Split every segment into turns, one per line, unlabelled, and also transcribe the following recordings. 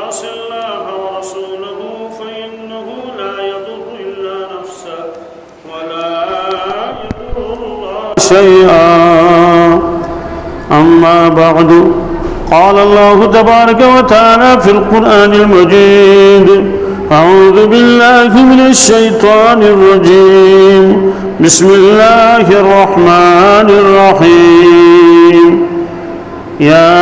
يعص الله ورسوله فإنه لا يضر إلا نفسه ولا يضر الله شيئا. أما بعد، قال الله تبارك وتعالى في القرآن المجيد: أعوذ بالله من الشيطان الرجيم، بسم الله الرحمن الرحيم. يا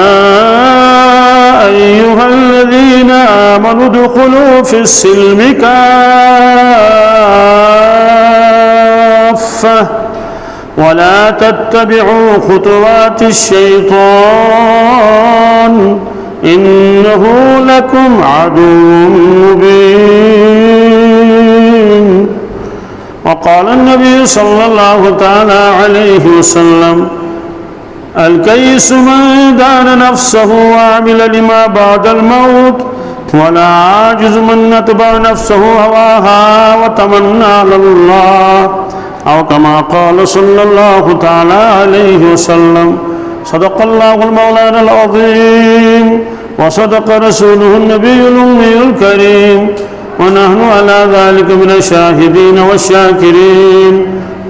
أيها الذين آمنوا ادخلوا في السلم كافة ولا تتبعوا خطوات الشيطان إنه لكم عدو مبين. وقال النبي صلى الله تعالى عليه وسلم: الكيس من دان نفسه وعمل لما بعد الموت، ولا عاجز من اتبع نفسه هواها وتمنى على الله، أو كما قال صلى الله تعالى عليه وسلم. صدق الله المولانا العظيم، وصدق رسوله النبي الأمي الكريم، ونحن على ذلك من الشاهدين والشاكرين،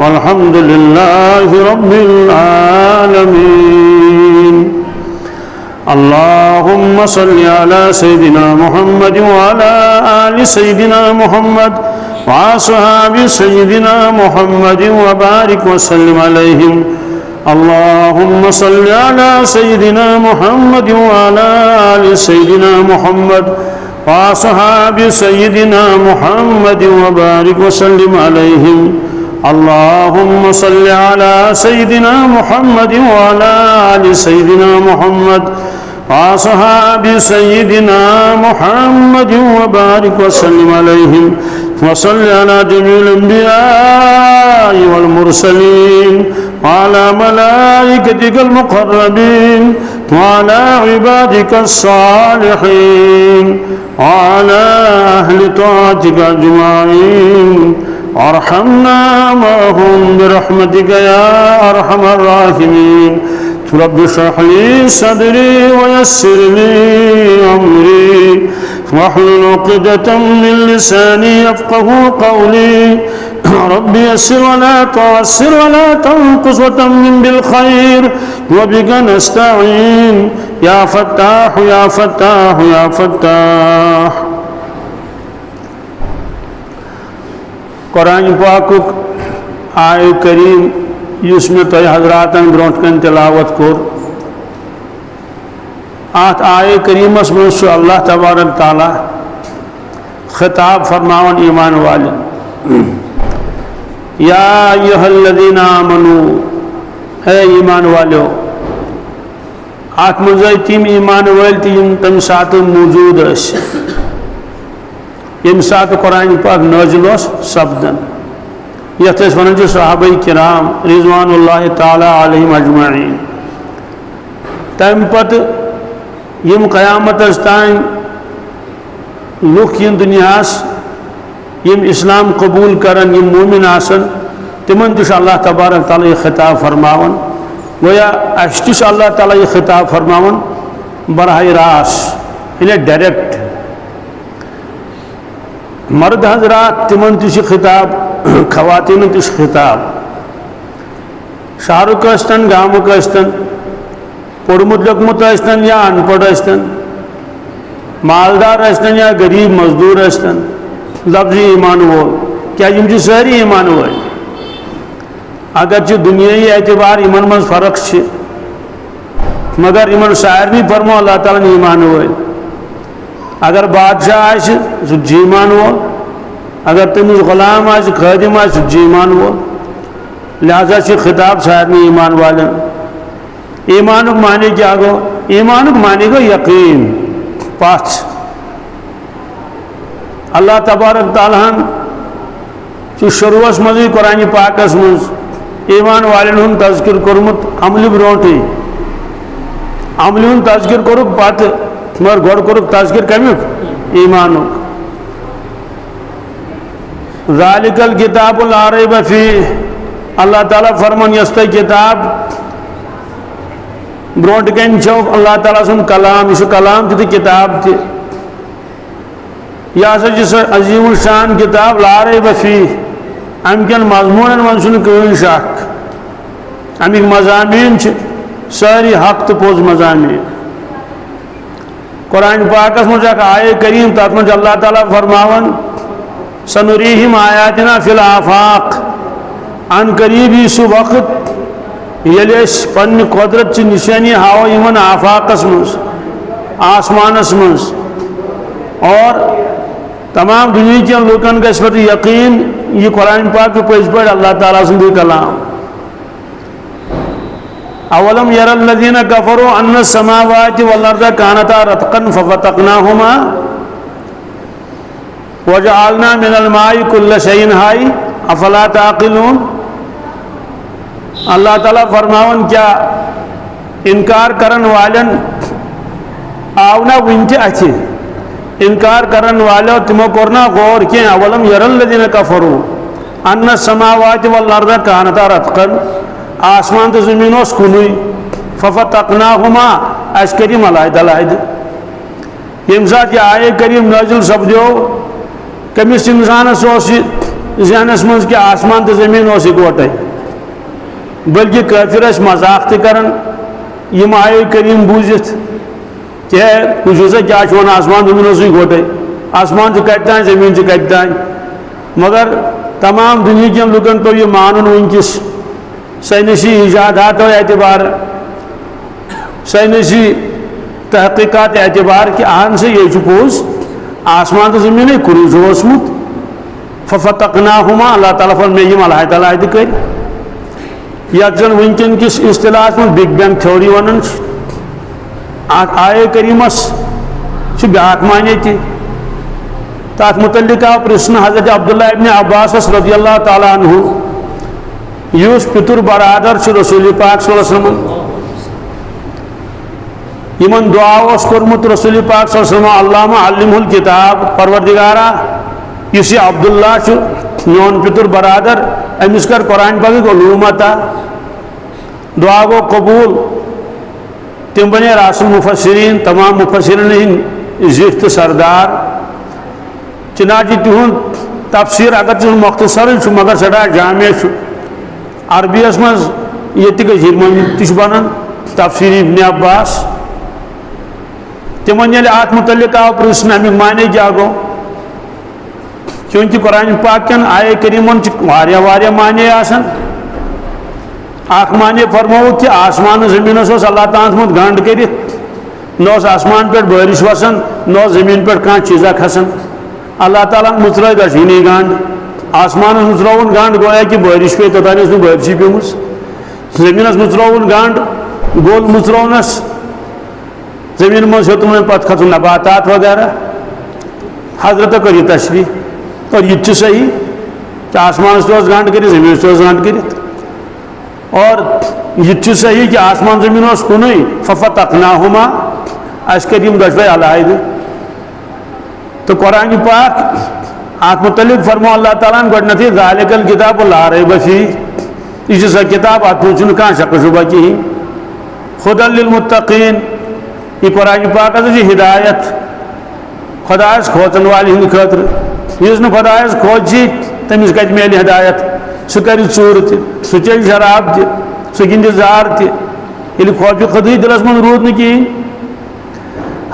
والحمد لله رب العالمين. اللهم صل على سيدنا محمد وعلى آل سيدنا محمد وأصحاب سيدنا محمد وبارك وسلم عليهم. اللهم صل على سيدنا محمد وعلى آل سيدنا محمد وأصحاب سيدنا محمد وبارك وسلم عليهم. اللهم صل على سيدنا محمد وعلى آل سيدنا محمد وأصحاب سيدنا محمد وبارك وسلم عليهم. وصل على جميع الأنبياء والمرسلين وعلى ملائكتك المقربين وعلى عبادك الصالحين وعلى أهل طاعتك أجمعين، وارحمنا معهم برحمتك يا أرحم الراحمين. رب اشرح لي صدري ويسر لي أمري واحلل عقدة من لساني يفقهوا قولي. رب يسر ولا تعسر ولا تنقص وتمم بالخير، وبك نستعين يا فتاح يا فتاح يا فتاح. قرآن پاک آئے کریم یس میں تہ حضراتن برونٹ کن تلاوت کور، آت آئے کریمس من سو اللہ تبارک تعالی خطاب فرماون ایمان والن: یا ایہا الذین آمنو، اے ایمان والو. آت منزائی تیم ایمان وال تیم تم سات موجود اس یم سات قرآن پاک نازل اس سبدن، یت اس ونن جو صحابہ کرام رضوان اللہ تعالی علیہم اجمعین. تم پت یم قیامت تائیں لوک ین دنیاس یم اسلام قبول کرن، یم مومن آسن، تمن تش اللہ تبارک تعالی خطاب فرماون. گویا اس تش اللہ تعالی خطاب فرماون براہ راست، یعنی ڈائریکٹ. مرد حضرات تمن تش خطاب، خواتین تش خطاب. شہرک استن، گامک استن، پڑمت لکمت استن یا ان پڑھ استن، مالدار استن یا غریب مزدور استن، لفظی ایمان وول، کیا یم چھ ساری ایمان وول؟ اگرچہ دنیائی اعتبار ایمان من فرق چھ، مگر ایمان سارنی فرمو اللہ تعالیٰ نے ایمان وول. اگر بادشاہ آئے سو جی ایمان وول، اگر تمس غلام آئے خادم آئے سو جی ایمان وول. لہذا چھ خطاب سارنی ایمان والن. ایمانک معنی کیا گو؟ ایمانک معنی گو یقین، پاس. اللہ تبارک تعالیٰ چھ شروعس مزی قرآن پاکس مز ایمان والن ہن تذکر کرمت عملی برونٹی. عملی ہن تذکر کرک پات مگر گوڑ کرک تذکر کمیک ایمانک. ذالک الکتاب لا ریب فیہ، اللہ تعالیٰ فرمان یست کتاب برونٹ کن چھو اللہ تعالیٰ سن کلام، یہ کلام تھی کتاب تھی. یہ ہسا عظیم الشان کتاب لا ریب فیہ ام کن مضمون من چھنہ کہین شک امیک مضامین ساری حق تو پوز مضامین قرآن پاکس مجھ ایک آئے کریم تات مجھ اللہ تعالیٰ فرماون سنریہم آیاتنا فی الآفاق ان قریبی سو وقت یلی پن قدرت چی نشانی ہاو یمن آفاقس منز آسمانس منز اور تمام دنیا کے لوکن کا اس پر یقین یہ قرآن پاک پس پڑھ اللہ تعالیٰ سے کلام اولم یر الذین کفروا ان السماوات والارض کانتا رتقا ففتقناہما وجعلنا من الماء كل شيء حي افلا تعقلون اللہ تعالیٰ فرماون کیا انکار کرن والن آونا ونچ اچھے انکار کرن والو تمو کرنا غور کیا اولم یر الذین کفروا ان السماوات والارض کانتا رتقا آسمان تو زمین اس کنوی ففتقناہما اس کریم علیہ علیہ یم ساتھ یہ آئے کریم نازل سپدیو کمس انسانس ذہنس مز کہ آسمان تو زمین اس اکوٹے بلکہ کافر اس مذاق تہ کرن یم آئے کریم بوزت کہ وچھو سا کیا چھونا آسمان زمین اس اکوٹے آسمان تو کٹتا ہے زمین سے کٹتا ہے مگر تمام دنیا کے لوگن تو یہ مانن ونکس سائنسی ایجادات و اعتبار سائنسی تحقیقات اعتبار کہ آن سے یہ چپوز آسمان تو زمین کروز ہو اسمت ففتقناہما اللہ تعالیٰ فرمیم علیہ تعالیٰ کر یکزن ونکن کس اصطلاح میں بگ بینگ تھیوری ونن آئے کریمس بیاک معنی تھی تات متعلق پرسن حضرت عبداللہ ابن عباس رضی اللہ تعالیٰ عنہ یوس پتر برادر رسول پاک صلی اللہ علیہ وسلم یمن دعا اس کرمت رسول پاک صلی اللہ علیہ وسلم علامہ علم الکتاب پروردگارہ یسی عبداللہ میون پتر برادر امس کر قرآن پاک علومتا دعا گو قبول تم بنے راس المفسرین تمام مفسرین زیت سردار چنانچہ تہند تفسیر اگر چھ مختصر مگر سٹھا جامع عربی اس مز یہ تہ بنان تفسیر ابن عباس تمن یل ات متعلق آو پرسن امیک معنی کیا گو چونکہ قرآن پاک کن آئے کریمن واریاہ معنی آسان اخ معنی فرمو کہ آسمان زمین اس اللہ تعالیٰ مت گنڈ کرت نہ آسمان پہ بارش وسان نہ زمین پہ کھانا چیزا کھسان اللہ تعالیٰ مترو دشینی گنڈ آسمان مترون گنڈ گویا کہ بارش پہ توتان اس بارشی پیمس زمین مترون گنڈ گول مترونس زمین مز ہوں پتہ کھسن نباتات وغیرہ حضرت کر یہ تشریح اور یہ صحیح کہ آسمان روز گنڈ کر زمین روز گنڈ کرت اور یہ صحیح کہ آسمان زمین اس کنوی ففتقناہما اس کریم دشوے علیحدہ تو قرآن پاک آت متعلق فرمو اللہ تعالیٰ گۄڈنیتھٕے ذالک الکتاب لا ریب فیہ یہ سا کتاب ات چھُنہٕ کانٛہہ شک شبہ کہین ھدی للمتقین یہ قرآن پاک ہسا چھ ہدایت خدایس کھوژن والہِ ہٕنٛدِ خٲطرٕ یُس نہٕ خدایس کھوژِ تٔمِس کتہِ میلہِ ہدایت سُہ کرِ ژوٗر تہِ سُہ چیٚیہِ شراب تہِ سُہ گِنٛدِ زار تہِ ییٚلہِ خوفہِ خُدٕے دِلس منٛز روٗد نہٕ کِہیٖنۍ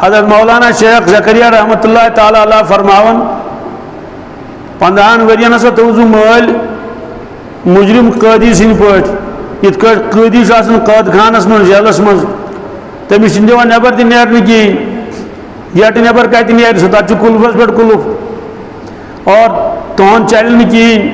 حضرت مولانا شیخ زکریا رحمۃ اللہ تعالیٰ علیہ فرماون 15 ورین ہسا تھوزو مٲلۍ مجرم قٲدی سٕنٛدۍ پٲٹھۍ یِتھ کٲٹھۍ قٲدی چھُ آسان قٲد خانس منٛز جیلس منٛز تٔمِس چھِنہٕ دِوان نٮ۪بر تہِ نیرنہٕ کِہیٖنۍ گیٹہٕ نٮ۪بر کتہِ نیرِ سُہ تتھ چھُ کُلفس پٮ۪ٹھ کُلُف اور تُہُنٛد چلہِ نہٕ کِہیٖنۍ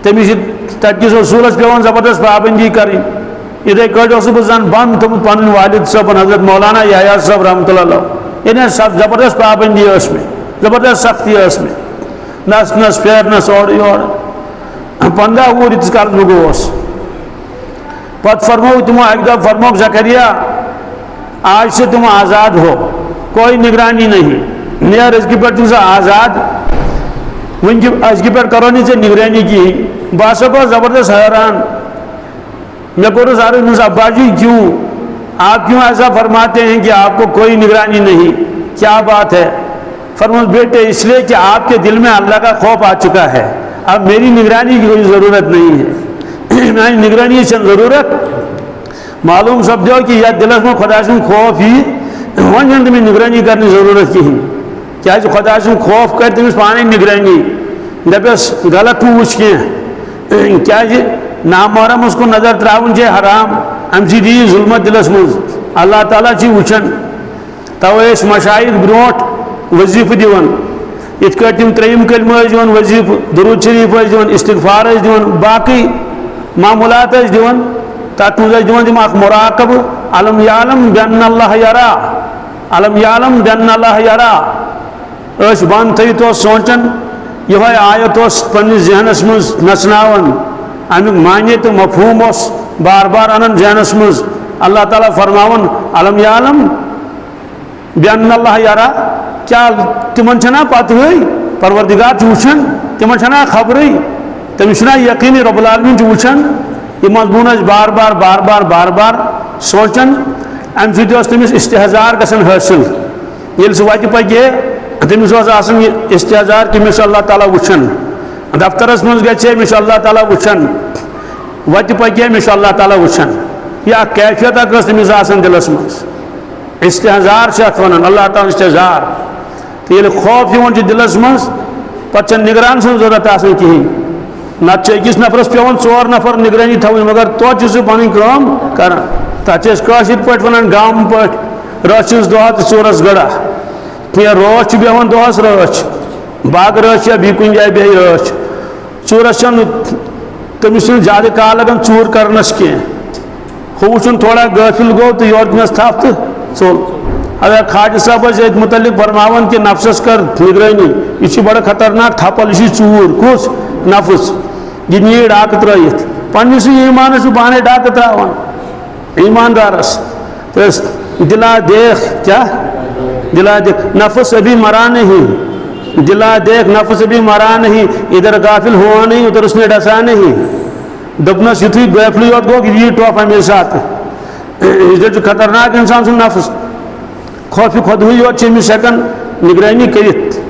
تٔمِس چھِ تتہِ کِس اصوٗلس پیٚوان زبردست پابندی کرٕنۍ یِتھے کٲٹھۍ اوسُس بہٕ زن بنٛد تھوٚمُت پنُن والد صٲبن حضرت مولانا یحیٰ صٲب رحمۃ اللہ علیہ یعنی زبردست پابندی ٲس مےٚ زبردست سختی ٲس مےٚ نس پھیرنس اورٕ یورٕ 15 وُہُر ییٖتِس کالس بہٕ گوس پتہٕ فرمو تِمو اکہِ دۄہ فرموکھ زکریا آج سے تم آزاد ہو کوئی نگرانی نہیں نیر ازکہِ پٮ۪ٹھ چھُکھ ژٕ آزاد وٕنہِ ازکہِ پٮ۪ٹھ کرو نہٕ ژےٚ نگرانی کِہیٖنۍ بہٕ ہسا گوس زبردست حیران میں کوٚرُس عرض ابا جی کیوں آپ کیوں ایسا فرماتے ہیں کہ آپ کو کوئی نگرانی نہیں کیا بات ہے فرمایا بیٹے اس لیے کہ آپ کے دل میں اللہ کا خوف آ چکا ہے، اب میری نگرانی کی کوئی ضرورت نہیں ہے، میری نگرانی سے ضرورت معلوم سپدو کہ یا دلس میں خدا سن خوف ہی ون تمہیں نگرانی کرنے ضرورت کہین کیا خدا سن خوف کر تمس پانے نگرانی دپس غلط وچ کیا نامحرم اس کو نظر تراؤن چھ حرام ام سی دی ظلمت دلس مز اللہ تعالیٰ چھ وچن توے مشائخ بروٹ وظیفہ دیون ات کٹ تم تریم کلمہ دیون وظیفہ درود شریف دیون استغفار دیون باقی معمولات دیون تک مز دیون تم اخ مراقب علم یعلم بان اللہ یرا علم یعلم بان اللہ یرا اس بند تھی تو سوچن یہ آیت اس پنس ذہنس مز نچناون امیک معنی تو مفہوم اس بار بار انن ذہنس مز اللہ تعالیٰ فرماون علم یعلم بان اللہ یرا کیا تمن چھنا پتہ پروردگار وچھن تمن چھنا خبری تمس چھنا یقینی رب العالمین وچھن یہ مضمون بار بار بار بار بار بار سوچن ام سس تمس استحضار گژھن حاصل یل سہ وتہ پکے تمس آسان یہ استحضار کہ مس اللہ تعالیٰ وچھن دفترس مز گژھے مس اللہ تعالیٰ وچھن وتہ پکے مس اللہ تعالیٰ وچھن یہ کیفیت اکھ تمس آسان دلس مز استحضار سے اتھ ونان اللہ تعالیٰ استحضار تو یل خوف یوان دلس مز پتہ نگران سن ضرورت آسان کہین نت اکس نفرس پیون 4 نفر نگرانی تھوین مگر توتہ سہ پن کام کران تتھ کاشر پہ ونان گام پہ رچس دہ تو ژورس گڑا کی رچ بیہان دہس رچ باغ رچ یا بیٚیہِ کُنہِ جایہِ بیٚیہِ رچ ژورس چھن تٔمِس چھُنہٕ زیادٕ کال لگان ژوٗر کرنس کینٛہہ ہُہ وٕچھُن تھوڑا غٲفِل گوٚو تہٕ یورٕ دِنس تھپھ تہٕ ژوٚل اگر خواجہ صاحب ٲسۍ متعلق فرماوان کہ نفسس کر نگرانی یہ بڑا خطرناک تھپل یہ ژوٗر کُس نفس یہ نیٖر ڈاکہٕ ترٲیِتھ پننس ایمانس پانے ڈاکہٕ تراوان ایماندارس دلا دیکھ کیا دلا دیکھ نفس ابھی مرا نہیں دلا دیکھ نفس ابھی مرا نہیں ادھر غافل ہوا نہیں ادھر اس نے ڈسا نہیں دپنس یتھی غافلی یوت گو یہ ٹاپ ہمیں ساتھ یہ خطرناک انسان سن نفس خوف خود ہوئی یوت چمس ہیکن نگرانی کرت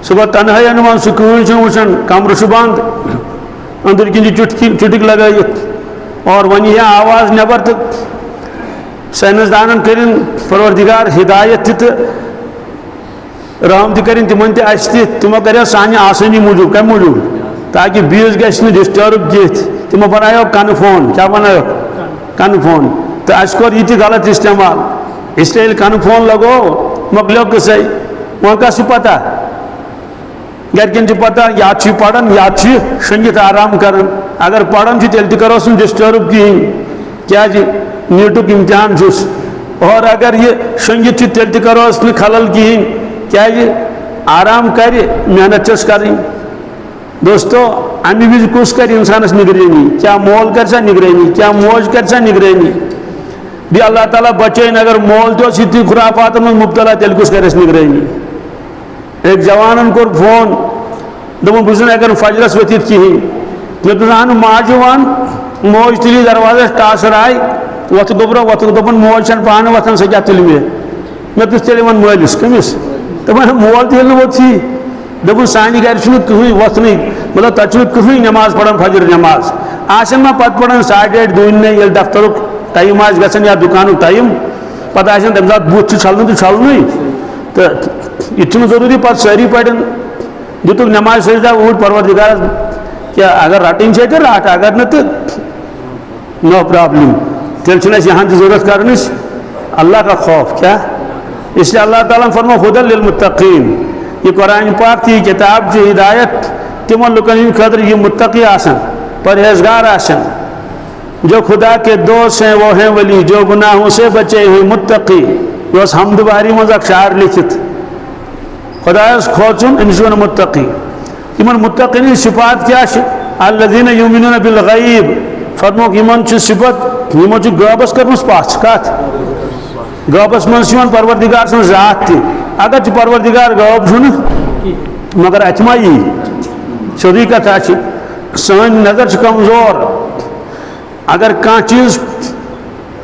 صبح تنہائی انوان سکون چھ وچن کمر بند اندر کن چٹک لگائیت اور ونی ہے آواز نبر تو سائنسدانن کرن پروردگار ہدایت تہ رحم تہ کرن تمن تہ اس تہ تمو کریا سانہ آسانی موجود کم موجود تاکہ بیس گژھِ نہٕ ڈسٹرب دِتھ تمو بنایو کن فون کیا بنایو کن فون تو اس کور یہ تہ غلط استعمال اس لیے کن فون لگو مکلیو قصے وہ کس پتہ گرکن پتہ یا پڑھن یا شنگت آرام کرن اگر پڑھن تیل تہ کرو سن ڈسٹرب کہین کیا نیٹک امتحان چھس اور اگر یہ شنگت تیل تہ کرو اس خلل کہین کیا آرام کر محنت چس کریں دوستو امی وز کس کر انسانس نگرانی کیا مول کر سا نگرانی کیا موج کر سا نگرانی بھی اللہ تعالیٰ بچین اگر مول تو سی خرافات میں مبتلا تیل کس کر نگرانی ایک جوانن کور فون دپن بہ اگر فجرس ورتھ کہین مے دان ماجہ وان موج تلی دروازہ ٹاسر آئی وت گوبرو وت دپن موج چھن پانے وتھان سہ کیا تل مے دس تیل ون مالس کمس دپان مول تیل وتھی دپن سانہ گھر چھ کہین وتھنی مطلب تتہ کہین نماز پڑھان فجر نماز آسن ما پتہ پڑھان 8:30 دونہ یل دفترک ٹائم آس گژھان یا دکانک ٹائم پتہ آسن تمہ سات بُتھ چھلن تو چھلنٕے تو یہ ضروری پتہ ساری پڑھن دتک نماز سجدہ اوٹ پروردگار کیا اگر رٹن چھ تو رٹ اگر نہ تو نو پرابلم تیل چھ یہاں ضرورت کرنس اللہ کا خوف کیا اس لیے اللہ تعالیٰ فرمو ہدی للمتقین یہ قرآن پاک کی کتاب کی ہدایت تمن لکن ہند خاطر یہ متقی آسن پرہیزگار آسن جو خدا کے دوست ہیں وہ ہیں ولی جو گناہوں سے بچے ہیں متقی یہ اس حمد باری مز اک شعر لکھت خدا کھوچن امس ون متقی یمن متقین صفات کیا الذین یؤمنون بالغیب فرموک یمن چھ صفت یمن چھ غیبس کرنس پاس کت غیبس من پروردگار سن ذات تہ اگر چھ پروردگار غیب چھ مگر اتما یہ سیودی کتھا سن نظر چھ کمزور اگر کان چیز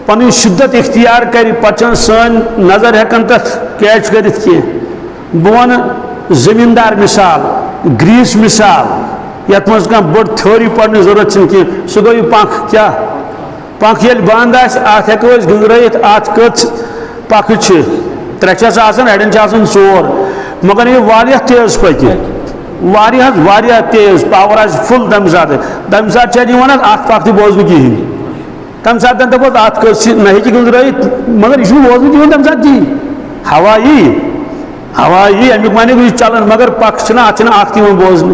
پن شدت اختیار کر پتہ سن نظر ہیکن تک کیچ کرت کی بہ زمیندار مثال گریس مثال یت مز کھانا بڑ تھیوری پڑھنے ضرورت کی سہ گو یہ پنکھ کیا پنکھ یل بند ات ہیکو گنگرائت ات کت پکھ ترٛےٚ آسان اڑین آسان ژور مگر یہ واریاہ تیز پکہ واریاہ تیز پاور آ فل تمہ سات ات پکھ تہ بوزن کہین تمہ سات دپس ات کت نہ ہیکہ گنگرائت مگر یہ بوزن دِوان تمہ سات کہین ہوا یی امیک معنی گو یہ چلان مگر پکھ ات اخ تہ بوزن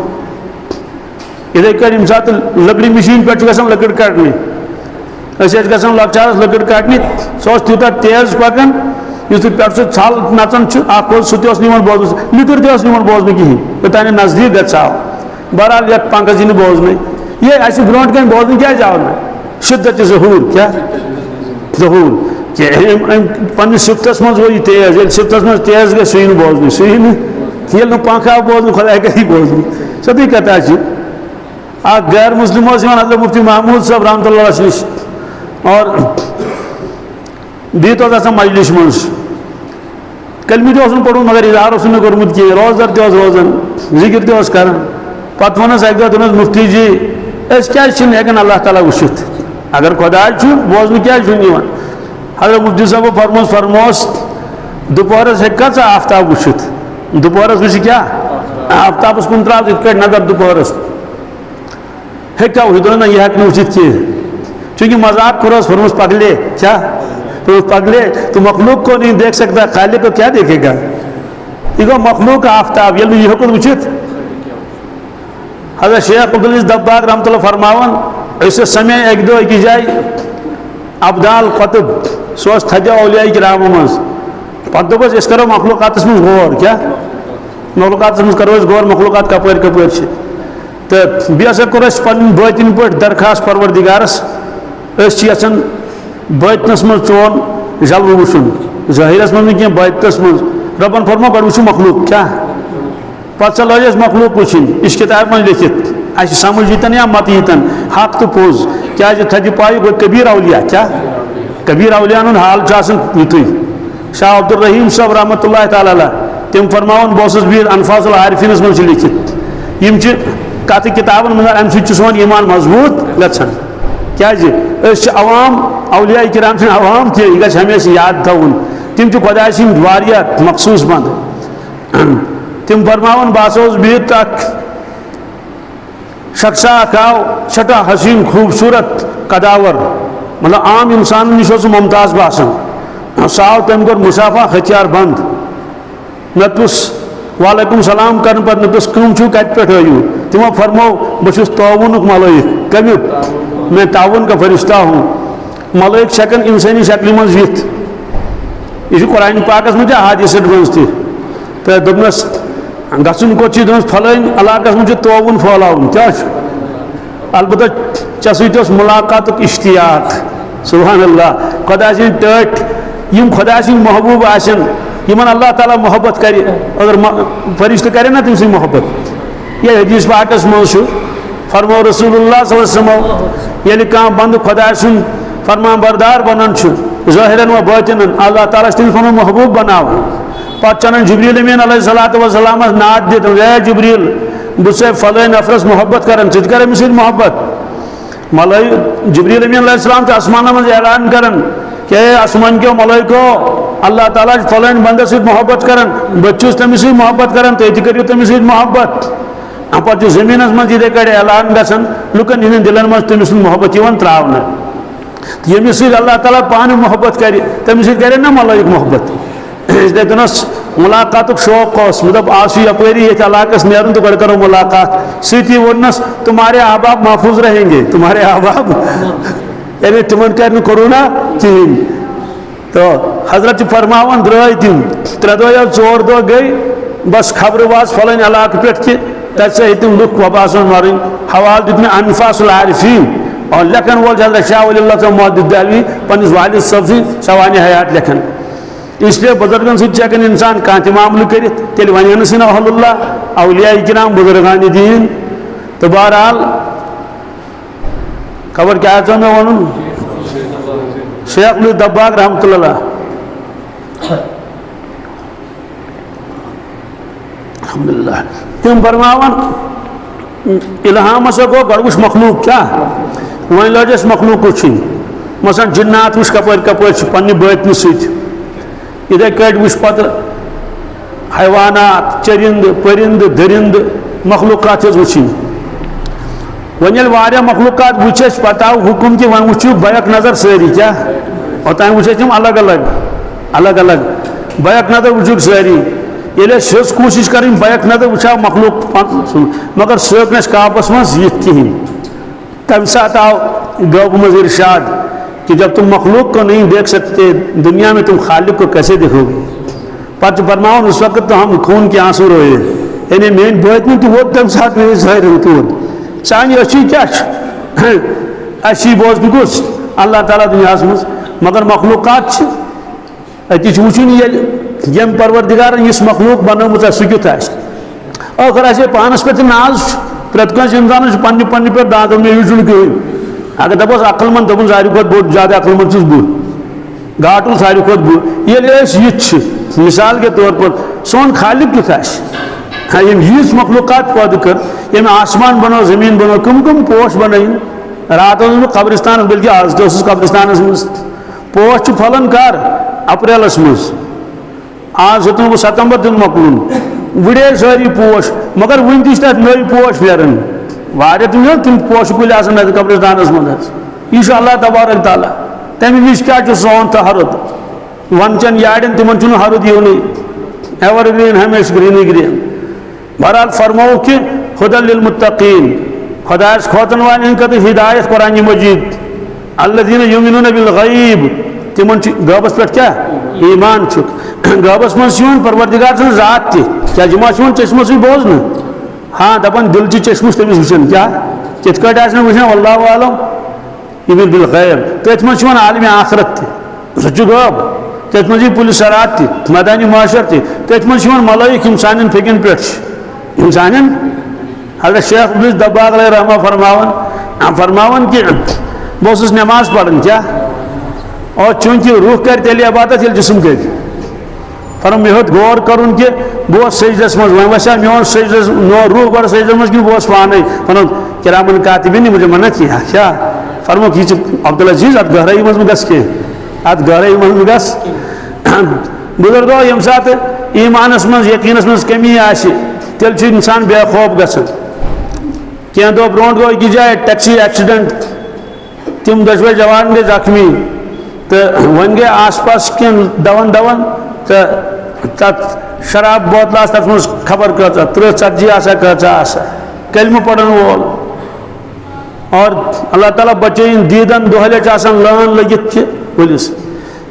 اتھے کن یم سات لکڑی مشین پہ گژھان لکڑ کڑنے گژھان لکچارس لکڑ کڑنے سہ تیوتاہ تیز پکان یُتھ پہ سہ ژھل نژان اخ سہ تہ نِوان بوزنس لِکر تہ نِوان بوزنہٕ کہین یوتانۍ نزدیک گژھاو بہرحال یتھ پنکھس یی بوزن یہ اَسہِ برونٛٹھ کن بوزن کیٛازِ آو نہٕ شدت ظہوٗر کیا ظہوٗر کہ پنس شفتس مز گو یہ تیز یل شفتس مز تیز گژھِ سُہ یی نہٕ بوزنہٕ سُہ یی نہٕ ییٚلہِ نہٕ پنکھ آو بوزنہٕ خۄداے کری بوزنہٕ سیٚودُے کتھا چھِ اکھ غیر مسلم حضرت مفتی محمود صاحب رحمۃ اللہ علیہ نش اور بہت آسان مجلس مز کلمہ تہ پوٚرمُت مگر اظہار نہٕ کوٚرمُت کینٛہہ روزدر تہ وزان ذکر تہ کران پتہٕ ووٚنس اکہِ دۄہ دوٚپنس مفتی جی أسۍ کیٛازِ چھِنہٕ ہٮ۪کان اللہ تعالیٰ وٕچھِتھ اگر خۄداے چھُ بوزنہٕ کیٛازِ چھُنہٕ یِوان حضرت مفتی صٲبو فرمووس دُپہرس ہیٚککھا ژٕ آفتاب وٕچھِتھ دُپہرس وٕچھِ کیٛاہ آفتابس کُن ترٛاو یِتھ کٲٹھۍ نظر دُپہرس ہیٚککھا وٕچھِتھ دوٚپُن نہ یہِ ہٮ۪کہٕ نہٕ وٕچھِتھ کینٛہہ چوٗنٛکہِ مذاق کوٚرُس فرمووس پگلے کیا پگلے تو مخلوق کو نہیں دیکھ سکتا خالق کو کیا دیکھے گا یہ گو مخلوق آفتاب یل یہ ہیوٚکُن وٕچھِتھ حضرت شیخ عبدالعزیز دباغ رحمۃ اللہ فرماوان أسۍ ٲسۍ سمے اکہِ دۄہ أکِس جایہِ ابدال قطب سُہ اوس تھدیو اولیاء کرامو منٛز پتہٕ دوٚپ اَسہِ أسۍ کرو مخلوقاتس منٛز غور کیٛاہ مخلوقاتس منٛز کرو أسۍ غور مخلوقات کپٲرۍ کپٲرۍ چھِ تہٕ بیٚیہِ ہسا کوٚر اَسہِ پنٕنۍ بٲطِن پٲٹھۍ درخاست پروردِگارس أسۍ چھِ یژھان بٲطنس منٛز چون جلوٕ وٕچھُن ظٲہِرس منٛز نہٕ کینٛہہ بٲطنس منٛز رۄبن فرموو گۄڈٕ وٕچھِو مخلوق کیٛاہ پتہٕ سا لٲج اَسہِ مخلوق وٕچھِنۍ یہِ چھِ کِتابہِ منٛز لیکھِتھ اَسہِ سمجھ ییٖتن یا متہٕ ییٖتن حق تہٕ پوٚز کیٛازِ تھدِ پایہِ گوٚو کبیٖر اولیاء کیٛاہ کبیٖر اولیاءن ہُنٛد حال چھُ آسان یِتھُے شاہ عبدالرحیٖم صٲب رحمۃ اللہ تعالیٰ علیہ تِم فرماوان بہٕ اوسُس بِہِتھ انفاظ العارفیٖنس منٛز چھِ لیکھِتھ یِم چھِ کتھٕ کِتابن منٛز اَمہِ سۭتۍ چھُ سون ایٖمان مضبوٗط گژھان کیٛازِ أسۍ چھِ عوام اولیاء کرام چھِنہٕ عوام کینٛہہ یہِ گژھِ ہمیشہِ یاد تھاوُن تِم چھِ خۄداے سٕنٛدۍ واریاہ مخصوٗص بنٛد تِم فرماوان بہٕ ہسا اوسُس بِہِتھ تہٕ اکھ شخصا اکھ آو سٮ۪ٹھاہ حسیٖن خوٗبصوٗرت قداور مطلب عام انسانن نِش اوس سُہ ممتاز باسان سُہ آو تٔمۍ کوٚر مُسافا ہتھیار بنٛد مےٚ دوٚپُس وعلیکُم سلام کرنہٕ پتہٕ مےٚ دوٚپُس کٕم چھِو کتہِ پٮ۪ٹھ ٲیِو تِمو فرموو بہٕ چھُس تعاوُنُک ملٲیِک کمیُک میں تعاون کا فرشتہ ہوں ملٲیِک چھِ ہٮ۪کان اِنسٲنی شکلہِ منٛز یِتھ یہ چھُ قرآنِ پاکس منٛز تہِ حدیٖثن منٛز تہِ تہٕ دوٚپنس گژھُن کوٚت چھُ دوٚپنس فلٲنۍ علاقس منٛز چھُ تعاوُن پھٲلاوُن کیٛاہ چھُ البتہ ژےٚ سۭتۍ اوس مُلاقاتُک اشتیاق سبحان اللہ خۄدا سٕنٛدۍ ٹٲٹھۍ یِم خۄدا سٕنٛدۍ محبوٗب آسن یِمن اللہ تعالیٰ محبت کرِ اگر فرشتہٕ کرن نا تٔمۍ سٕنٛدۍ محبت یہ حدیٖث پاکس منٛز چھُ فرمو رسول اللہ صلی اللہ علیہ وسلم ییٚلہِ کانٛہہ بنٛدٕ خۄدا سُنٛد فرمان بردار بنان چھُ ظٲہِرن و بٲطِنن اللہ تعالیٰ چھُ تٔمِس پنُن محبوٗب بناوان پتہٕ چھُ انان جبریٖل امیٖن علیہ الصلوٰتُ وسلامس نعت دِتھ اے جبریٖل بہٕ چھُسے فلٲنۍ نفرس محبت کران ژٕ تہِ کر أمِس سۭتۍ محبت جبریٖل امیٖن علیہ السلام چھُ آسمانن منٛز اعلان کران کہ اے آسمان کیو ملٲیکو اللہ تعالیٰ چھُ فلٲنۍ بنٛدس سۭتۍ محبت کران بہٕ تہِ چھُس تٔمِس سۭتۍ محبت کران تُہۍ تہِ کٔرِو تٔمِس سۭتۍ محبت پتہٕ چھُ زٔمیٖنس منٛز یِتھے کٲٹھۍ اعلان گژھان لُکن ہٕنٛدٮ۪ن دِلن منٛز تٔمۍ سُنٛد محبت یِوان تراونہٕ ییٚمِس سۭتۍ اللہ تعالیٰ پانہٕ محبت کرِ تٔمِس سۭتۍ کرن نا ملٲیِک محبت أسۍ دپنس مُلاقاتُک شوق اوس مےٚ دوٚپ آسو یپٲری ییٚتہِ علاقس نیرُن تہٕ گۄڈٕ کرو مُلاقات سۭتی ووٚننس تُمہارے آباب محفوظ رہیں گے تُمہارے آباب یعنی تِمن کرِ نہٕ کورونا کِہینۍ تہٕ حضرت چھِ فرماوان درٛاے تِم 3 دۄہ یا 4 دۄہ گٔے بس خبرٕ واژ فلٲنۍ علاقہٕ پٮ۪ٹھ کہِ تتہِ سا ہیٚتۍ تِم لُکھ وۄباسان مرٕنۍ حوالہٕ دیُت مےٚ انفاس العارفیٖن اور لیکھن وول چھُ حضرت شاہ ولی اللہ صٲب محدث دہلوی پننِس والد صٲب سٕنٛدۍ سوانہِ حیات لیکھان اس لیے بزرگن سۭتۍ چھُ ہٮ۪کان انسان کانٛہہ تہِ معاملہٕ کٔرِتھ تیٚلہِ ونہنس یِن اہل اللہ اولیاء کرام بزرگانِ دیٖن تہٕ بہرحال خبر کیٛاہ ژو مےٚ وَنُن شیخ عبدالعزیز دباغ رحمۃ اللہ الحمدللہ تم فرماون الہام ہسا گو گۄڈٕ وٕچھ مخلوق کیا وۄنۍ لٲج اَسہِ مخلوق وٕچھِنۍ مثلاً جِنات وٕچھ کپٲرۍ کپٲرۍ چھِ پننہِ بٲطنہِ سۭتۍ یِتھَے کٲٹھۍ وٕچھ پتہٕ حیوانات چرند پرند درند مخلوقات حظ وٕچھِنۍ وۄنۍ ییٚلہِ واریاہ مخلوقات وٕچھ اَسہِ پتہٕ آو حُکم کہِ وۄنۍ وٕچھِو بیک نظر سٲری کیٛاہ اوٚتانۍ وٕچھ اَسہِ تِم الگ الگ بیک نظر وٕچھُکھ سٲری ییٚلہِ اَسہِ ہیٚژ کوٗشِش کَرٕنۍ بیک نظر وٕچھاو مخلوق مگر سُہ ہیوٚک نہٕ اَسہِ قابوٗوَس منٛز یِتھ کِہیٖنۍ تَمہِ ساتہٕ آو غٲبہٕ منٛز اِرشاد کہ جب تم مخلوق کو نہیں دیکھ سکتے دنیا میں تم خالق کو کیسے دیکھو گے پتہ فرماؤں اس وقت تو ہم خون کے آنسو روئے یعنی میٲنۍ بٲطنہِ تہِ ووت تَمہِ ساتہٕ میٲنِس ظٲہِرَن تہِ ووت سانہِ أچھی کیٛاہ چھِ اَچھی بوزنہٕ کُس اللہ تعالیٰ دُنیاہَس منٛز مگر مخلوقات چھِ أتی چھُ وٕچھُن ییٚلہِ ییٚمہِ پروردِگارَن یُس مخلوق بنومُت آسہِ سُہ کیُتھ آسہِ ٲخٕر آسہِ ہے پانَس پٮ۪ٹھ تہِ ناز چھُ پرٛٮ۪تھ کٲنٛسہِ اِنسانَس چھُ پننہِ پننہِ پٮ۪ٹھ دانٛد مےٚ وٕچھُن کٕہٕنۍ اگر دَپوس عقل منٛد دَپُن ساروی کھۄتہٕ بوٚڑ زیادٕ عقل منٛد چھُس بہٕ گاٹُل ساروی کھۄتہٕ بہٕ ییٚلہِ أسۍ یہِ تہِ چھِ مِثال کے طور پر سون خالق کیُتھ آسہِ ییٚمۍ ییٖژ مخلوقات پٲدٕ کٔر ییٚمۍ آسمان بنوو زٔمیٖن بنوو کٕم پوش بنٲیِن راتھ اوسُس بہٕ قبرستانَس بٔلکہِ آز تہِ اوسُس قبرستانَس منٛز پوش چھُ پھۄلان کر اپریلَس منٛز آز ہیوٚت نہٕ بہٕ ستمبر دِنہٕ مۄکلُن وٕڑے سٲری پوش مگر وٕنہِ تہِ چھِ تَتھ نٔوۍ پوش نیران واریاہ تِم پوشہٕ کُلۍ آسان اَتہِ قبرستانَس منٛز حظ یہِ چھُ اللہ تبارک تعالیٰ تَمہِ وِزِ کیٛاہ چھُ سون تہٕ ہرُد وَنٛدچٮ۪ن یارٮ۪ن تِمن چھُنہٕ ہرُد یِونٕے ایور گرٛیٖن ہمیشہٕ گرٛیٖنٕے گرٛیٖن بہرحال فرموو کہِ ہُدًى لِلمُتقیٖن خۄدایَس کھوژن والٮ۪ن ہٕنٛدِ خٲطرٕ ہِدایت قرآنہِ مجیٖد الذیٖنَ یُؤمِنوٗنَ بِالغیٖب تِمن چھُ غٲبَس پٮ۪ٹھ کیٛاہ ایٖمان چھُکھ غٲبَس منٛز چھُ یِوان پروردِگار سٕنٛز ذات تہِ کیٛازِ یِم چھِ یِوان چشمو سۭتۍ بوزنہٕ ہاں دَپان دِلچہِ چشمہٕ چھِ تٔمِس وٕچھان کیٛاہ تِتھ کٲٹھۍ آسہِ نہٕ وٕچھان واللہ عالم یہِ بالغیب تٔتھۍ منٛز چھُ یِوان عالمِ آخرت تہِ سُہ چھُ غٲب تٔتھۍ منٛز یی پُلہِ صراط تہِ مٲدانہِ معاشر تہِ تٔتھۍ منٛز چھِ یِوان ملٲیِک یِم سانٮ۪ن پھیٚکٮ۪ن پٮ۪ٹھ چھِ یِم سانٮ۪ن حضرت شیخ عبدالعزیز دباغ علیہ رحمہ فرماوان کہ بہٕ اوسُس نٮ۪ماز پران کیٛاہ اور چوٗنٛکہِ روح کرِ تیٚلہِ عبادت ییٚلہِ جسم کرِ فرم مےٚ ہیوٚت غور کرُن کہ بہٕ اوسُس سجدس منٛز وۄنۍ وسیٛا میون سجدس میون روح گۄڈٕ سجدس منٛز کِنہٕ بہٕ اوسُس پانے فرم کرامن کاتبیٖن مجھے منع کیا کیٛاہ فرموکھ یہِ چھِ عبدالعزیز اَتھ گہرٲیی منٛز مہٕ گژھ کینٛہہ اَتھ گہرٲیی منٛز مہٕ گژھ بُزرگو ییٚمہِ ساتہٕ ایٖمانس منٛز یقیٖنس منٛز کٔمی آسہِ تیٚلہِ چھُ اِنسان بے خوف گژھان کینٛہہ دۄہ برونٛٹھ گوٚو أکِس جایہِ ٹیکسی ایکسِڈنٹ تِم دۄشوے جوان گٔے زخمی تہٕ وۄنۍ گٔے آس پاس کینٛہہ دون تہٕ تَتھ شراب بوتلہٕ آسہٕ تَتھ منٛز خبر کۭژاہ 30-40 آسا کۭژاہ آسا کلمہٕ پرن وول اور اللہ تعالیٰ بچٲیِن دیٖدن دۄہلہِ چھِ آسان لٲن لٔگِتھ کہِ پُلِس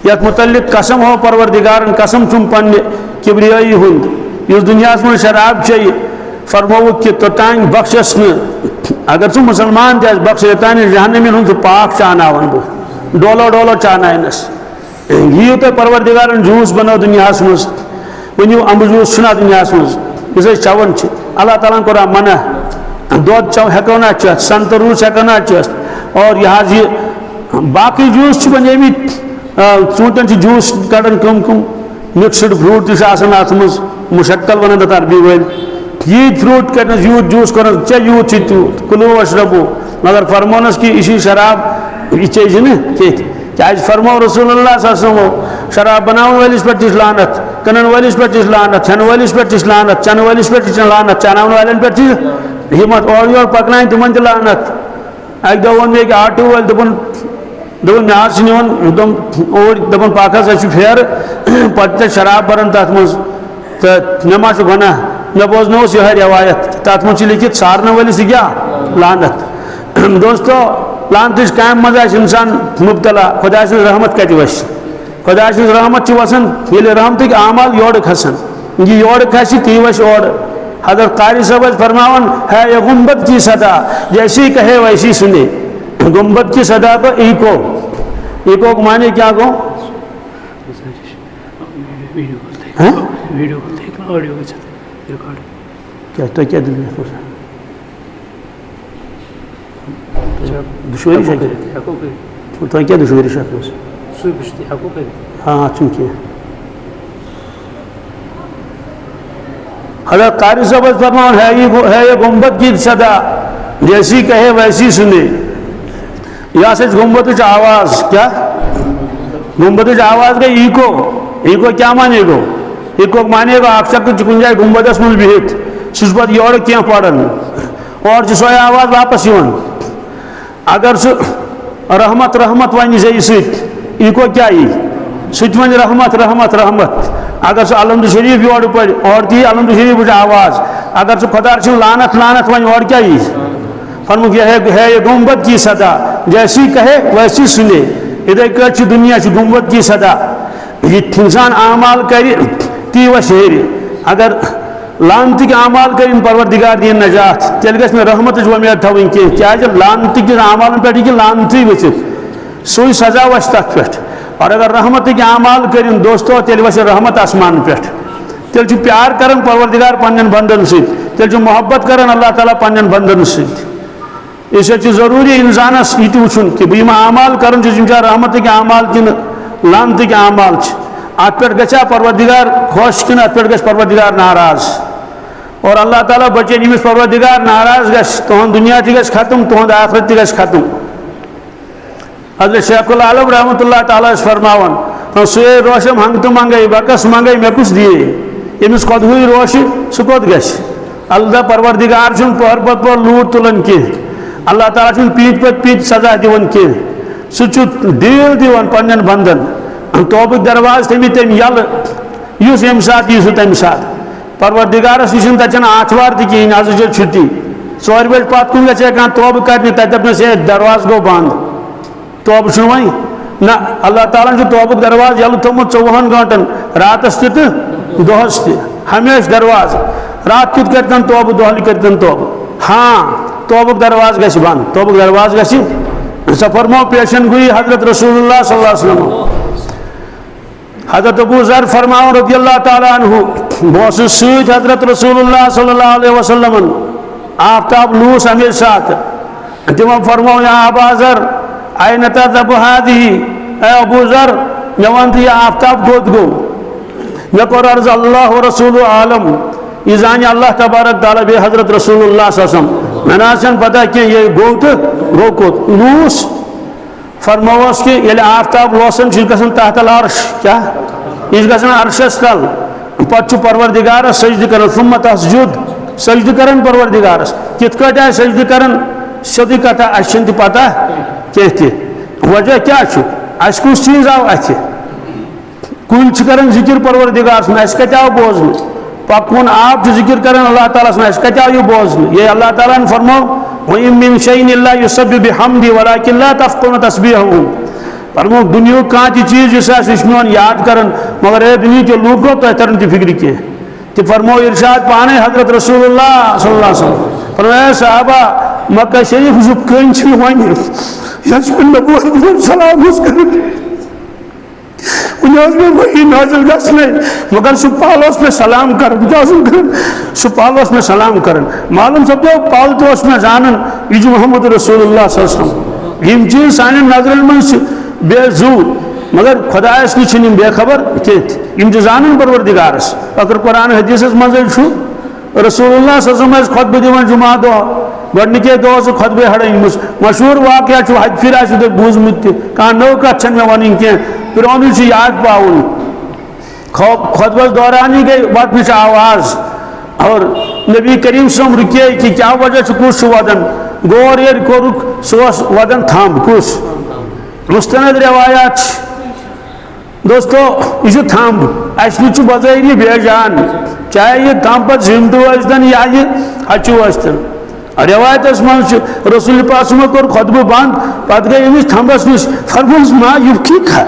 یَتھ مُتعلق قسم ہو پروردِگارن قسم چھُم پننہِ کِبرِیٲیی ہُنٛد یُس دُنیاہس منٛز شراب چیٚیہِ فرمووُکھ کہِ توٚتانۍ بخشس نہٕ اگر ژٕ مُسلمان تہِ آسہِ بخشے یوٚتانۍ جہنمین ہُنٛد سُہ پاک چاناون بہٕ ڈولو چاناینس یِیِو تۄہہِ پروردِگارن جوٗس بنٲو دُنیاہس منٛز ؤنِو امبہٕ جوٗس چھُنہ دُنیاہس منٛز یُس أسۍ چٮ۪وان چھِ اللہ تعالیٰ ہن کوٚر منع دۄد ہٮ۪کو نا چٮ۪تھ سنگتر روٗس ہٮ۪کو نا چٮ۪تھ اور یہِ حظ یہِ باقٕے جوٗس چھِ بنیمٕتۍ ژوٗنٛٹھٮ۪ن چھِ جوٗس کڑان کٕم مِکسٕڈ فروٗٹ تہِ چھُ آسان اتھ منٛز مُشکل ونان تتھ عربی وٲلۍ ییٖتۍ فروٗٹ کڑنس یوٗت جوٗس کوٚرنس ژےٚ یوٗت چھُے تیوٗت کُلوٗ وشربو مگر فرمونس کہِ یہِ چھُے شراب یہِ چیٚیہِ نہٕ کینٛہہ کیٛازِ فرمو رسول اللہ صلی اللہ علیہ وسلم شراب بناون وٲلِس پٮ۪ٹھ تہِ چھِ لعنت کٕنن وٲلِس پٮ۪ٹھ تہِ چھِ لعنت کھٮ۪نہٕ وٲلِس پٮ۪ٹھ تہِ چھِ لعنت چٮ۪نہٕ وٲلِس پٮ۪ٹھ تہِ چھِ لعنت چاناون والٮ۪ن پٮ۪ٹھ تہِ ہِمت اورٕ یورٕ پکناوٕنۍ تِمن تہِ لعنت اکہِ دۄہ ووٚن مےٚ أکۍ آٹوٗ وٲلۍ دوٚپُن مےٚ حظ چھِ نِوان دوٚپ اوٗرۍ دوٚپُن پکھ حظ اَسہِ چھُ پھیرٕ پتہٕ چھِ شراب بران تتھ منٛز تہٕ مےٚ ما چھُ گۄناہ مےٚ بوزنووُس یِہے رٮ۪وایت تتھ منٛز چھِ لیکھِتھ سارنہٕ وٲلِس یہِ کیٛاہ لعنت دوستو لعنتٕچ کامہِ منٛز آسہِ اِنسان مُبتلا خۄداے سٕنٛز رحمت کتہِ وسہِ خۄداے سٕنٛز رحمت چھِ وسان ییٚلہِ رحمتٕکۍ اعمال یورٕ کھسان یہِ یورٕ کھسہِ تی وسہِ اورٕ حضرت قاری صٲب ٲسۍ فرماوان ہے یہ گنبد کی صدا جیسی کہے ویسی سنے گنبد کی صدا کو ایکو کو معنی کیا گو کیا دشواری تو کیا دشواری ہاں چونکہ حضرت قاری صاحب فرمان ہے یہ گنبد کی صدا، جیسی کہے ویسی سنے. یہ سے گنبد آواز، کیا گنبد آواز گئی ایکو کیا مانے گو؟ ایکو مانے گا اکھ شخص کن جائے گنبدس من بہت سہ پہ یور کی پڑھن اور سو آواز واپس یون. اگر سہ رحمت رحمت ون زی ست ایکو کیا سہ ون رحمت رحمت رحمت. اگر سہ الحمد شریف یور پڑھ اور تی الحمد شریف آواز. اگر سہ خدا رسول لانت لانت ون اور کیا فرمک یہ ہے یہ گنبد کی صدا، جیسی کہے ویسی سنے. ادھے کچھ دنیا چھ گنبد کی صدا. یہ انسان اعمال کری تی و شہر، اگر لانتک اعمال کریں پروردگار دین نجات تیل گھس میں رحمت ومید تھوین کی کیا لانتک اعمال پہ یہ لانتی گھت سوئی سزا وس تک پہ. اور اگر رحمتک اعمال کریں دوستو تیل وس رحمت آسمان پہ. تیل چھ پیار کرن پروردگار پنن بندن ست، تیل چھ محبت کرن اللہ تعالیٰ پنن بندن ست. اس ضروری انسانس یہ وچن کہ بہ اعمال کرن رحمتک اعمال کن لانتک اعمال. ات پہ گھا پروردگار خوش کن ات پہ گھس پروردگار ناراض. اور اللہ تعالیٰ بچن یمس پروردگار ناراض گھس تہد دنیا تہ گھس ختم تہد آخرت تہ گھس ختم. حضرت شیخ العالم رحمۃ اللہ تعالیٰ فرماون سہ روشم ہنگ تو منگے بکس منگے مے کس دیے یمس قدوی روش سہ کوت گھس. اللہ پروردگار چھ پہر پتہ پہر لوٹ تلان کی، اللہ تعالیٰ چھ پیت پتہ پیت سزا دِوان کی. سہ دیل دِوان پنن بندن. توبک درواز تم یل اس یم سات یہ تمہ سات پروردگارس یہ تتن آتوار تہ کہین آز چھٹی 4 بجے پتہ کن گھے کھانا توبہ کرنے تب دپنس ہے درواز گو بند توبہ چھ وی نہ. اللہ تعالیٰ توبک درواز یل تھومت 24 گھنٹن راتس تہ دہس تہ ہمیشہ درواز. رات کت کرتن توبہ دہلی کرتن توبہ. ہاں توبک درواز گھس بند، توبک درواز گھس. سہ فرمو پیشن گوئی حضرت رسول اللہ صلی اللہ علیہ وسلم. حضرت ابو ذر فرماؤ رضی اللہ تعالیٰ عنہ بہت سید حضرت رسول اللہ صلی اللہ علیہ وسلم آفتاب لوس امیر ساتھ. تمو فرماؤ یا ابا ذر این تذهب هذه، اے ابو ذر مے ون یہ آفتاب گوت گو. مے کور عرض اللہ و رسول عالم، یہ زان اللہ تبارک تعالیٰ بے حضرت رسول اللہ صلی اللہ علیہ وسلم. میں نے پتہ کہ یہ گو تو گو کوت لوس. فرموس کہ یل آفتاب لوسن گھن تحت العرش، کیا یہ گھن عرشس تل پتہ پروردگارس سجدہ کرن ثم تسجد سجدہ کرن پروردگارس. کت کٹ آئے سجدہ کرن سیودی کتھا اس تہ پتہ کی تہ وجہ کیا اس کس چیز آو اتھ کل کرن ذکر پروردگار سن اس کتہ آو بوزن پکون آپ ذکر کرن اللہ تعالیٰ سن اس کتہ آو یہ بوزن. یہ اللہ تعالیٰ نے فرمو وَإِن مِّن شَيْءٍ إِلَّا يُسَبِّحُ بِحَمْدِهِ وَلَكِن لَّا تَفْقَهُونَ تَسْبِيحَهُ. فرمو دنیا کان تی چیز جس اس میون یاد کرن مگر اے دنیا کے لوگوں تو ترن تی فکر کی. تی فرمو ارشاد پانے حضرت رسول اللہ صلی اللہ علیہ وسلم فرمایا صحابہ مکہ شریف زب کنچ ون یس پن نبوت سلام اس کرن انہاز میں وہی نازل گسنے مگر سپالوس میں سلام کرن جاسم کرن سپالوس میں سلام کرن. معلوم سب تو پالتوس میں جانن یہ محمد رسول اللہ صلی اللہ علیہ وسلم یم چیز سانن نظرن من بے زو مگر خدایس نش بے خبر یم زانن پروردگارس. اگر قرآن حدیث مز رسول اللہ صلی اللہ علیہ وسلم خطبہ دِوان جمعہ دہ گۄڈنِکے دۄہ سُہ خطبہ ہڑن مشہور واقعہ چھُ حج پھر آسہِ تۄہہِ بوٗزمُت تہِ کانٛہہ نٔو کتھ چھنہٕ مےٚ وَنٕنۍ کینٛہہ پرٛونُے چھُ یاد پاوُن. خطبس دوران ہی گئی وقت آواز اور نبی کریم صلی رکے کہ کیا وجہ سے کس ودن غور یل کورک سہ ودن تھم کس مستند روایات دوستو یہ تھم اس بظاہر بے جان چاہے یہ تھم پہ زندہ ٲسۍتن یا یہ ہچو ٲسۍتن. روایتس من رسول پاک کور خطبہ بند پتہ گئی امس تھمبس نش فرموس ما یہ کھا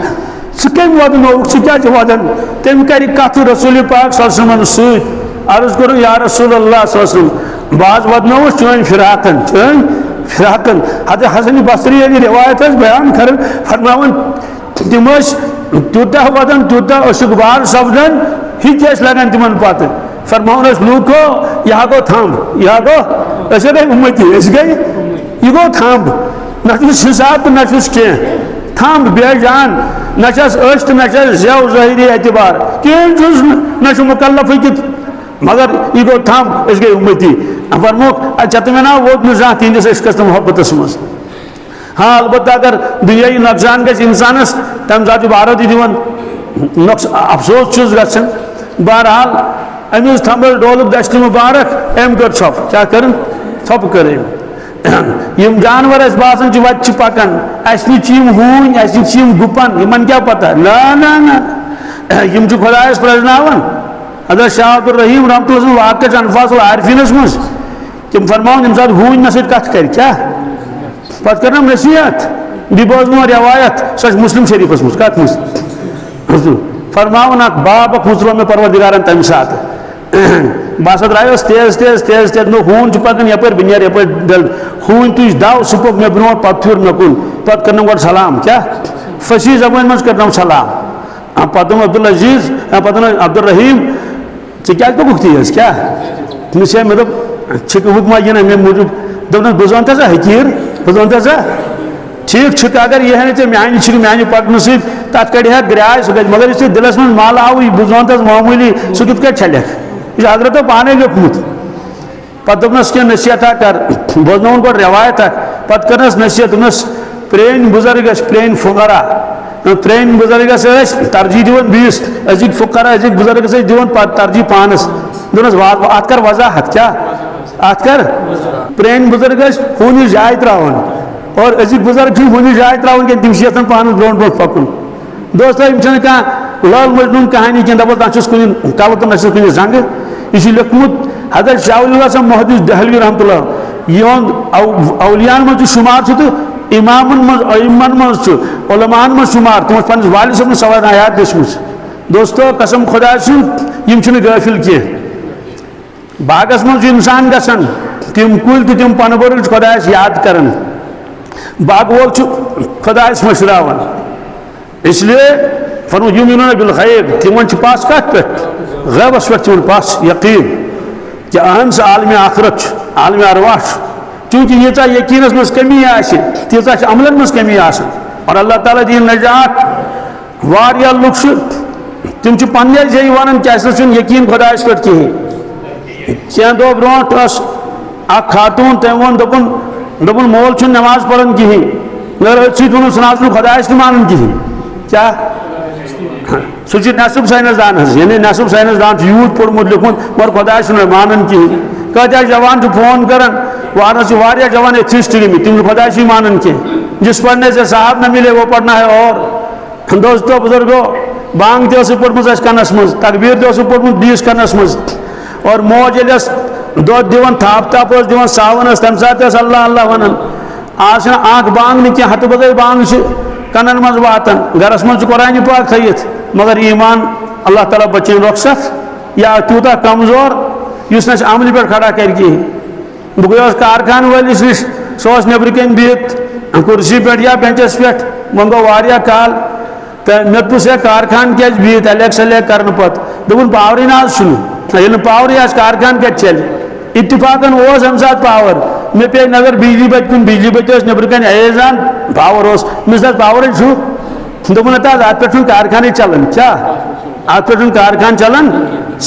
ثہ کم ودن ثہ کیا ودن تم کر کت رسول پاک صلی اللہ علیہ وسلم ست عرض کرو یا رسول اللہ صلی اللہ علیہ وسلم باز ودنوس چون فراقن حضرت حسن بصری علی روایت بیان کر فرماون تم تیوتہ ودن تیوتہ اشکبار سپدن ہی لگان تمن پتہ فرماون لوکو یہ گو تھمب یہ گو اس گئی امتی اس گئی یہ گو تھمب نہ حساب تو نہ کی تھمب بے جان نہ عشت نہ زیو ظاہری اعتبار کہیں نہ مکلف ہکت مگر یہ گو تھم اس گئی امتی فرموک چتمنا ووت نہ تہندس عشقس تو محبتس مز ہاں البتہ اگر دنیائی نقصان گژھِ انسانس تمہ ساتہٕ چھُ بھارت دِوان افسوس چھُس گژھان بہرحال أمِس تھمبل ڈولُک دشتہِ مبارک أمۍ کٔر ژھۄپہٕ کیٛاہ کٔرٕن ژھۄپہٕ کٔر أمۍ یِم جانور اَسہِ باسان چھِ وَتہِ چھِ پکان اَسہِ نِش چھِ یِم ہوٗنۍ اَسہِ نِش چھِ یِم گُپن یِمن کیٛاہ پتہ نہ یِم چھِ خۄدایس پرٛزناوان حضرت شاہ عبدالرحیٖم رحمتہ اللہ سُنٛد واقعہ چھُ انفاظ العارفیٖنس منٛز تِم فرماوان ییٚمہِ ساتہٕ ہوٗنۍ مےٚ سۭتۍ کتھ کرِ کیٛاہ پتہٕ کرنم نصیحت بیٚیہِ بوزنو روایت سۄ چھِ مسلم شریٖفس منٛز کتھ منٛز فرماوان اکھ باب اکھ مُژروو مےٚ پروردِگارن تمہِ ساتہٕ بہٕ ہسا درٛایوس تیز تیز تیز تیز نہٕ ہوٗن چھُ پکان یپٲرۍ بہٕ نیرٕ یپٲرۍ ڈل ہوٗنۍ تُج دو سُہ پوٚک مےٚ برونٛٹھ پتہٕ پھیوٗر مےٚ کُن پتہٕ کٔرنم گۄڈٕ سلام کیٛاہ فصیح زبٲنۍ منٛز کٔرنم سلام پتہٕ دوٚپُن عبدالعزیٖز پتہٕ دوٚپُن عبدالرحیٖم ژےٚ کیٛازِ پوٚکُکھ تیز کیٛاہ تٔمِس ہے مےٚ دوٚپ چھِکہٕ وُک ما یِن اَمے موٗجوٗب دوٚپنس بہٕ زن تہٕ ژٕ حقیٖر بہٕ زن تہٕ ژٕ ٹھیٖک چھُ اگر یہِ ہے نہٕ ژےٚ میانہِ چھِکہٕ میانہِ پکنہٕ سۭتۍ تتھ کڑِ ہا گراے سُہ گژھِ مگر یُس ژےٚ دِلس منٛز مل آوٕے بہٕ زونتس معموٗلی سُہ کِتھ کٔٹھۍ چھلکھ یہِ چھُ حضرتو پانے لیوٚکھمُت پتہٕ دوٚپنس کینٛہہ نصیحتا کر بوزنووُن گۄڈٕ رٮ۪وایت اکھ پتہٕ کٔرنس نصیحت دوٚپنس پرٛٲنۍ بُزرگ ٲسۍ پرٛٲنۍ فُقرا پرٛٲنۍ بُزرگ ٲسۍ ترجیح دِوان بیٚیِس أزِکۍ فُقرا أزِکۍ بُزرگ ٲسۍ دِوان پتہٕ ترجیح پانس دوٚپنس اتھ کر وضاحت کیٛاہ اتھ کر پرٛٲنۍ بُزرگ ٲسۍ ہوٗنِس جاے تراوان اور أزِکۍ بُزرگ چھِنہٕ ہوٗنِس جاے تراوان کینٛہہ تِم چھِ یژھان پانس برونٛٹھ برونٛٹھ پکُن دوستو یِم چھنہٕ کانٛہہ لال مجنوٗن کہانی کینٛہہ دپان نہ چھُس کُنہِ کلہٕ تہٕ نہ چھُس کُنہِ زنٛگہٕ یہِ چھُ لیوٚکھمُت حضرت شاہ ولی اللہ صاحب محدث دہلوی رحمتہ اللہ یِہُنٛد اولیاہن منٛز چھُ شُمار چھُ تہٕ اِمامن منٛز ائمن منٛز چھُ علماہن منٛز شُمار تِمو چھِ پننِس والد صٲبنہِ سوانحیات دِژمٕژ دوستو قسم خۄدا سُنٛد یِم چھِنہٕ غٲفِل کینٛہہ باغس منٛز چھُ اِنسان گژھان تِم کُلۍ تہٕ تِم پنہٕ ؤرٕگ چھِ خۄدایس یاد کران باغہٕ وول چھُ خۄدایس مٔشراوان اس لیے فرموٗد یوٗمیٖنوٗنَ بالغیب تِمن چھِ پس کتھ پٮ۪ٹھ غیبس پٮ۪ٹھ تِمن پس یقیٖن کہ اہم سا عالمِ آخرت چھُ عالمِ ارواح چھُ چوٗنٛکہِ ییٖژاہ یقیٖنس منٛز کمی آسہِ تیٖژاہ چھِ عملن منٛز کمی آسان اور اللہ تعالیٰ دِیِن نجات واریاہ لُکھ چھِ تِم چھِ پننہِ جایہِ ونان کہِ اَسہِ نہ چھُنہٕ یقیٖن خۄدایس پٮ۪ٹھ کِہیٖنۍ کینٛہہ دۄہ برونٛٹھ ٲس اکھ خاتوٗن تٔمۍ ووٚن دوٚپُن مول چھُنہٕ نٮ۪ماز پران کِہیٖنۍ مگر أتھۍ سۭتۍ ووٚنُن سُہ نہ حظ چھُنہٕ خۄدایس تہِ مانان کِہیٖنۍ کیٛاہ سُہ چھُ نٮ۪صٕب ساینس دان حظ یعنی نٮ۪صٕب ساینس دان چھُ یوٗت پوٚرمُت لیوٚکھمُت مگر خۄدایس چھُنہٕ مانان کِہیٖنۍ کۭتیاہ جوان چھِ فون کران وارٕ چھِ واریاہ جوان ایتھیسٹ گٔمٕتۍ تِم چھِ خۄدایسٕے مانان کینٛہہ جس پڑھنے سے صاحب نہ ملے وہ پڑھنا ہے اور دوستو بزرگو بانگ تہِ ٲسٕکھ پٔرمٕژ اَسہِ کَنس منٛز تقبیٖر تہِ اوسُکھ پوٚرمُت بیٚیِس کَنس منٛز اور موج ییٚلہِ ٲس دۄد دِوان تھاپھ تھاپھ ٲس دِوان صاوُن ٲس تَمہِ ساتہٕ تہِ ٲس اللہ اللہ وَنان آز چھِنہٕ اکھ بانگ نہٕ کینٛہہ ہتہٕ بَدٲے بانگ چھِ کَنن منٛز واتان گرس منٛز چھُ قرآنہِ پاک تھٲیِتھ مگر ایٖمان اللہ تعالیٰ بچٲیِن رۄخصت یا تیوٗتاہ کمزور یُس نہٕ اَسہِ عملہِ پٮ۪ٹھ کھڑا کرِ کِہیٖنۍ بہٕ گٔیوس کارخانہٕ وٲلِس نِش سُہ اوس نیٚبرٕ کَنۍ بِہِتھ کُرسی پٮ۪ٹھ یا بینچس پٮ۪ٹھ وۄنۍ گوٚو واریاہ کال تہٕ مےٚ پرُژھ ہے کارخانہٕ کیازِ بِہِتھ الیک سلیک کرنہٕ پتہٕ دوٚپُن پاورٕے نہ حظ چھُنہٕ ییٚلہِ نہٕ پاورٕے آسہِ کارخانہٕ کتہِ چلہِ اتفاقن اوس اَمہِ ساتہٕ پاور مےٚ پیٚیہِ نظر بجلی بتہِ کُن بجلی بتہِ ٲس نیٚبرٕ کَنۍ ایزان پاور اوس مےٚ دوٚپُس پاورٕے چھُ دوٚپُن ہتا حظ اتھ پٮ۪ٹھ چھُنہٕ کارخانے چلان کیٛاہ اتھ پٮ۪ٹھ چھُنہٕ کارخانہٕ چلان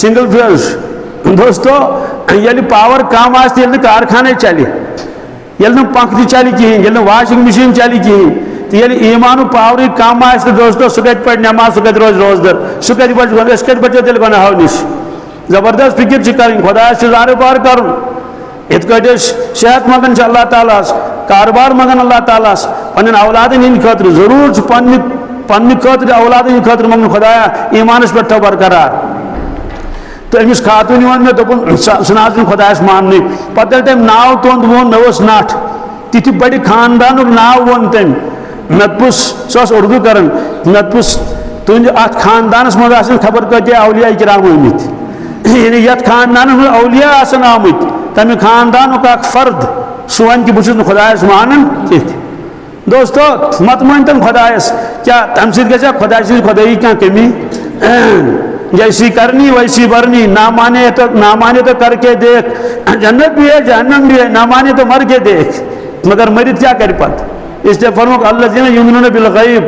سنگل فیز دوستو ییٚلہِ پاور کم آسہِ تیٚلہِ نہٕ کارخانے چلہِ ییٚلہِ نہٕ پنکھ تہِ چلہِ کِہیٖنۍ ییٚلہِ نہٕ واشنگ مشیٖن چلہِ کِہیٖنۍ تہٕ ییٚلہِ ایٖمانُک پاورٕے کم آسہِ تہٕ دوستو سُہ کتہِ پرِ نٮ۪ماز سُہ کتہِ روزِ روزدر سُہ کتہِ بچہِ أسۍ کتہِ بچو تیٚلہِ گۄناہو نِش زبردست فکر چھِ کرٕنۍ خۄدایس چھُ زارٕ پار کرُن یِتھ کٲٹھۍ أسۍ صحت منٛگان چھِ اللہ تعالیٰ ہس کاربار منٛگان اللہ تعالیٰ ہس پننٮ۪ن اولادن ہٕنٛدِ خٲطرٕ ضروٗر چھُ پننہِ خٲطرٕ اولادن ہٕنٛدِ خٲطرٕ منٛگُن خۄدایا ایٖمانس پٮ۪ٹھ تھٲو برقرار تہٕ أمِس خاتوٗنہِ ووٚن مےٚ دوٚپُن سُہ نہ حظ چھُنہٕ خۄدایس ماننٕے پتہٕ ییٚلہِ تٔمۍ ناو توٚند ووٚن مےٚ اوس نٹھ تِتھِ بڑِ خاندانُک ناو ووٚن تٔمۍ مےٚ دوٚپُس سُہ اوس اردوٗ کران مےٚ دوٚپُس تُہنٛدِ اتھ خاندانس منٛز آسن خبر کۭتیاہ اولیاء کرام ٲمٕتۍ یعنی یتھ خاندانس منٛز اولیاء آسن آمٕتۍ تمہِ خاندانُک اکھ فرد سُہ وَنہِ کہِ بہٕ چھُس نہٕ خۄدایس مانان کینٛہہ دوستو مت مٲنۍتن خۄدایس کیٛاہ تمہِ سۭتۍ گژھِ خۄداے سٕنٛز خۄدٲیی کانٛہہ کمی جیسی کرنی ویسی برنی نہ مانے تو کر کے دیکھ جنت بھی ہے جہنم بھی ہے نہ مانے تو مر کے دیکھ مگر مرد کیا کر پت اس لیے فرموک الذین یؤمنون بالغیب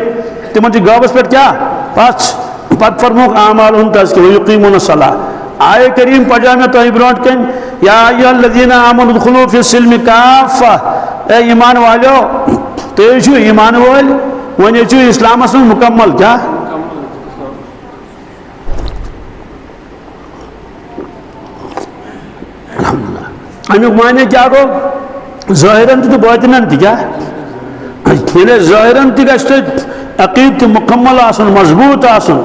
تمن غیبس پہ کیا پت فرموک اعمالہم تزکیہ ویقیمون الصلاۃ آئے کریم پڑھا میں تو برونٹ کن یا ایھا الذین آمنوا ادخلوا فی السلم کافہ اے ایمان والو تُہۍ چھو ایمان وٲلۍ وۄنۍ چھو اسلامس منٛز مکمل کیا امیک معنی کیا گو ظاہرن تہ باطنن تہ کیا یعنی ظاہرن تہ گژھِ تۄہہِ عقیدٕ تہ مکمل آسُن مضبوط آسُن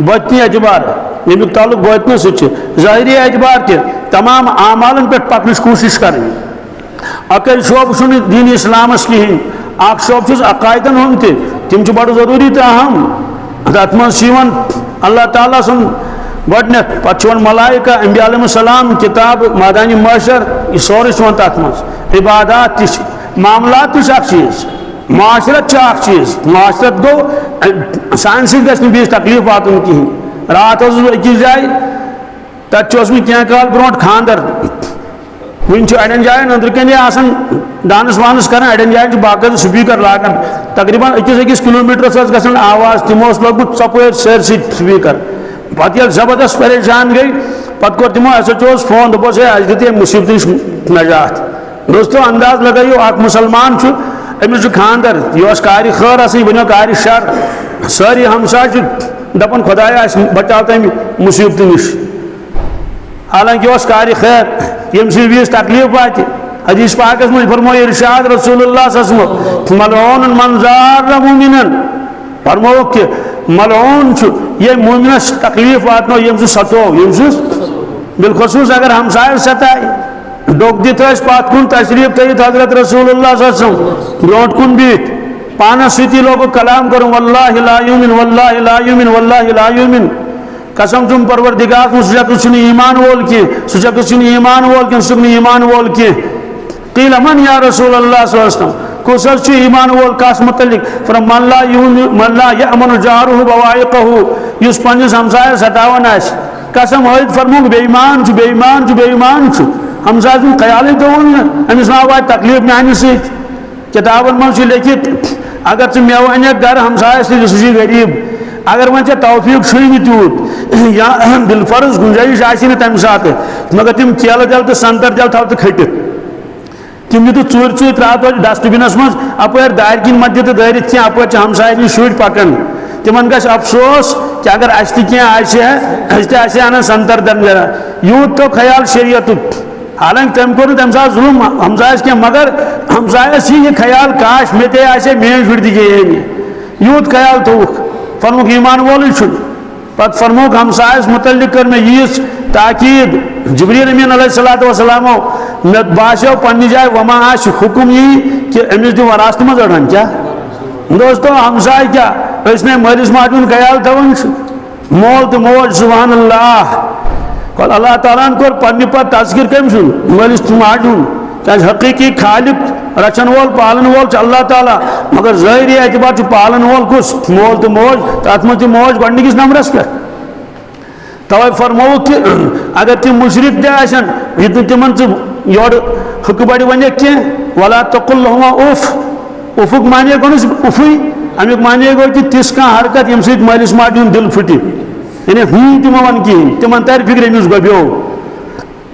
باطنی اعتبار ییٚمیُک تعلق باطنس سۭتۍ چھُ ظاہری اعتبار تہ تمام اعمالن پٮ۪ٹھ پکنٕچ کوٗشش کرٕنۍ اکے شعبہٕ چھُنہٕ دین اسلامس کہیٖنۍ اکھ شعبہٕ چھُس عقائدن ہُنٛد تہ تِم چھِ بڑٕ ضروٗری تہٕ اہم تتھ منٛز چھُ یِوان اللہ تعالیٰ سُنٛد گۄڈنیتھ پتہٕ چھُ یِوان ملائکہ انبیاء علیہم السلام کتاب مادانی معاشر یہ سورُے چھُ یِوان تتھ منٛز عبادات تہِ چھِ معاملات تہِ چھِ اکھ چیٖز معاشرت چھُ اکھ چیٖز معاشرت گوٚو سانہِ سۭتۍ گژھِ نہٕ بیٚیِس تکلیٖف واتُن کِہیٖنۍ راتھ اوسُس بہٕ أکِس جایہِ تتہِ چھُ اوسمُت کینٛہہ کال برونٛٹھ خانٛدر وٕنہِ چھُ اڑٮ۪ن جاین أنٛدرٕ کَنی آسان ڈانس وانس کران اڑٮ۪ن جاین چھِ باقٲعدٕ سپیٖکر لاگان تقریٖباً أکِس کلوٗمیٖٹرس ٲس گژھان آواز تِمو اوس لوگمُت ژۄپٲرۍ سٲرسٕے سپیٖکر پتہٕ ییٚلہِ زبردست پریشان گٔے پتہٕ کوٚر تِمو ایس ایچ اوس فون دوٚپُس ہے اَسہِ دِتہِ اَمہِ مُصیبتہٕ نِش نجات دوستو انداز لگٲیِو اکھ مُسلمان چھُ أمِس چھُ خانٛدر یہِ اوس کارِ خٲر آسان یہِ بنیو کارِ شر سٲری ہمساے چھِ دپان خۄدایا اَسہِ بچاو تَمہِ مُصیبتہٕ نِش حالانکہِ اوس کارِ خیر ییٚمہِ سٕنٛدِ وِزِ تکلیٖف واتہِ حدیث پاکس منٛز فرموو ارشاد رسول اللہ صلی اللہ علیہ وسلم ملعون من ضار مومنن فرمووُکھ کہ ملعون چھُ ییٚمۍ مومنس تکلیٖف واتنو ییٚمۍ سُہ ستوو ییٚمۍ سُہ بالخصوٗص اگر ہمسایَس ستایہِ ڈوٚکھ دِتھ ٲسۍ پتھ کُن تشریٖف تھٲیِتھ حضرت رسول اللہ صلی اللہ علیہ وسلم برونٛٹھ کُن بِہِتھ پانس سۭتی لوگُکھ کلام کرُن واللہ لا یؤمن واللہ لا یؤمن واللہ لا یؤمن قسم چھُم پروردگار سُنٛد سُہ شخص چھُنہٕ ایمان وول کینٛہہ سُہ شخص چھُنہٕ ایمان وول کینٛہہ سُہ چھُنہٕ ایمان وول کینٛہہ قیل من یا رسول اللہ صلی اللہ علیہ وسلم کُس حظ چھُ ایمان وول کس متعلق فرموو من لا یأمن جارہ بوائقہ یُس پننس ہمسایس ستاوان آسہِ قسم ہٲیِتھ فرمووُکھ بے ایمان چھُ بے ایمان چھُ بے ایمان چھُ ہمسایہِ سُنٛد خیالٕے تھوٚوُن نہٕ أمِس ما واتہِ تکلیٖف میانہِ سۭتۍ کِتابن منٛز چھُ لیکھِتھ اگر ژٕ مٮ۪وٕ اَنکھ گرٕ ہمسایس نِش سُہ چھُے غریٖب اگر وۄنۍ ژےٚ توفیٖق چھُے نہٕ تیوٗت یا بالفرض گُنجٲیِش آسی نہٕ تمہِ ساتہٕ مگر تِم کیلہٕ جل تہٕ سنٛگتر جل تھاو ژٕ کھٔٹِتھ تِم دِتُکھ ژوٗرِ ژوٗرِ ترٛاو توتہِ ڈسٹ بِنس منٛز اپٲرۍ دارِ کِنۍ مت دِتہٕ دٲرِتھ کینٛہہ اپٲرۍ چھِ ہمسایہِ نِش شُرۍ پکان تِمن گژھِ افسوس کہ اگر اسہِ تہِ کینٛہہ آسہِ ہا أسۍ تہِ آسہِ ہا نہٕ سنٛگتر درمیان یوٗت تھوٚو خیال شریعتُک حالانکہِ تٔمۍ کوٚر نہٕ تمہِ ساتہٕ ظُلم ہمسایس کینٛہہ مگر ہمسایس یی یہِ خیال کاش مےٚ تہِ آسہِ ہے میٲنۍ شُرۍ تہِ گٔیے نہٕ یوٗت خیال تھوٚوُکھ فرمووُکھ ایمان وولٕے چھُنہٕ پتہٕ فرمووُکھ ہمسایس متعلق کٔر مےٚ ییٖژ تاکیٖد جبریٖل امین علیہ الصلوٰتُ وسلامو مےٚ باسیو پننہِ جایہِ وۄنۍ ما آسہِ حُکُم یی کہ أمِس دِیِو وراثتہٕ منٛز أڑہن کیٛاہ دوستو ہمساے کیٛاہ أسۍ نے مٲلِس ماجہِ ہُنٛد خیال تھاوان چھُ مول تہٕ موج سبحان اللہ اللہ تعالیٰ ہن کوٚر پننہِ پتہٕ تذکِر کٔمۍ سُنٛد مٲلِس تہٕ ماجہِ ہُنٛد کیٛازِ حقیٖقی خالق رچھن وول پالن وول چھُ اللہ تعالیٰ مگر ظٲہری اعتبار چھُ پالن وول کُس مول تہٕ موج تتھ منٛز تہِ موج گۄڈنِکِس نمبرس پٮ۪ٹھ توے فرمووُکھ کہ اگر تِم مُشرِک تہِ آسن یہِ نہٕ تِمن ژٕ یورٕ حُکہٕ بڑِ ونکھ کینٛہہ ولا تقل لہما اُف اُفُک معنی گوٚو نہٕ اُفُے امیُک معنی گوٚو کہ تِژھ کانٛہہ حرکت ییٚمہِ سۭتۍ مٲلِس ماجہِ ہُنٛد دِل پھٕٹہِ یعنی تہِ مہ وَن کِہیٖنۍ تِمن ترِ فِکرِ أمِس گۄبیو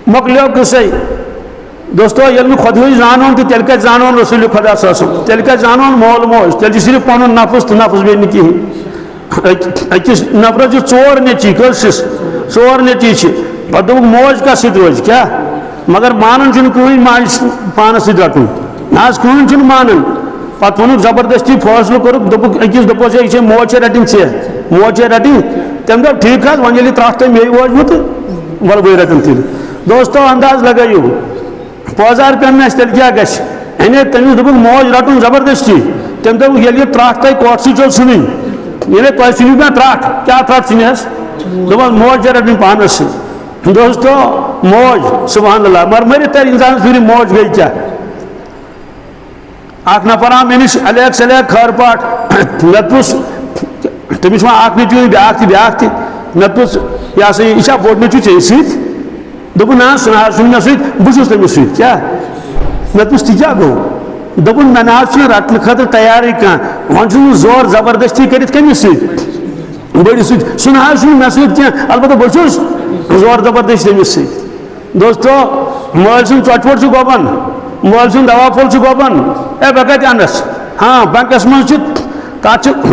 مۄکلیو قٕصے دوستو ییٚلہِ نہٕ خۄدہٕے زانون تہٕ تیٚلہِ کتہِ زانون رسوٗلِ خۄدا صلی اللہ علیہ وسلم تیٚلہِ کتہِ زانون مول موج تیٚلہِ چھُ صرف پنُن نفس تہٕ نفس بیٚیہِ نہٕ کِہیٖنۍ أکِس نفرس چھِ ژور نیٚچی کٔژ چھِس ژور نیٚچی چھِ پتہٕ دوٚپُکھ موج کتھ سۭتۍ روزِ کیٛاہ مگر مانان چھُنہٕ کٕہٕنۍ ماجہِ پانس سۭتۍ رٹُن نہ حظ کٕہٕنۍ چھُنہٕ مانان پتہٕ ووٚنُکھ زبردستی فٲصلہٕ کوٚرُکھ دوٚپُکھ أکِس دوٚپُس ہے یہِ چھے موج چھے رٹٕنۍ ژےٚ موج چھے رٹٕنۍ تٔمۍ دوٚپ ٹھیٖک حظ وۄنۍ ییٚلہِ یہِ ترٛٹھ تۄہہِ مے وٲجوٕ تہٕ وَلہٕ بٕے رٹن تیٚلہِ دوستو انداز لگٲیِو پٲزار پیٚن نہٕ اَسہِ تیٚلہِ کیٛاہ گژھِ اَنے تٔمِس دوٚپُکھ موج رٹُن زبردستی تٔمۍ دوٚپُکھ ییٚلہِ یہِ ترٛٹھ تۄہہِ کوٹھسٕے چھو ژھٕنٕنۍ ییٚلہِ تۄہہِ ژھٕنِو مےٚ ترٛٹھ کیٛاہ ترٛٹھ ژھٕنٮ۪س دوٚپُن موج چھے رٹٕنۍ پانس سۭتۍ دوستو موج سبحان اللہ مگر مٔرِتھ ترِ انسانس فِکرِ موج گٔے کیٛاہ اکھ نفر آو مےٚ نِش الیک سلیک خٲر پاٹھ مےٚ دوٚپُس تٔمِس چھُ وۄنۍ اکھ نیٚچوٗ بیٛاکھ تہِ مےٚ دوٚپُس یہِ ہسا یہِ چھا بوٚڑ نیٚچوٗ ژےٚ سۭتۍ دوٚپُن نہ سُہ نہ حظ چھُنہٕ مےٚ سۭتۍ بہٕ چھُس تٔمِس سۭتۍ کیٛاہ مےٚ دوٚپُس تہِ کیٛاہ گوٚو دوٚپُن مےٚ نہ حظ چھُنہٕ رٹنہٕ خٲطرٕ تیارٕے کانٛہہ وۄنۍ چھُس بہٕ زور زبردستی کٔرِتھ کٔمِس سۭتۍ بٔڑِس سۭتۍ سُہ نہ حظ چھُنہٕ مےٚ سۭتۍ کینٛہہ البتہ بہٕ چھُس زور زبردست تمس سی دوستو مول سن ٹوٹ گوبن مول سن دوا پھول گوبن اے بہ کتہ انس ہاں بینکس من تک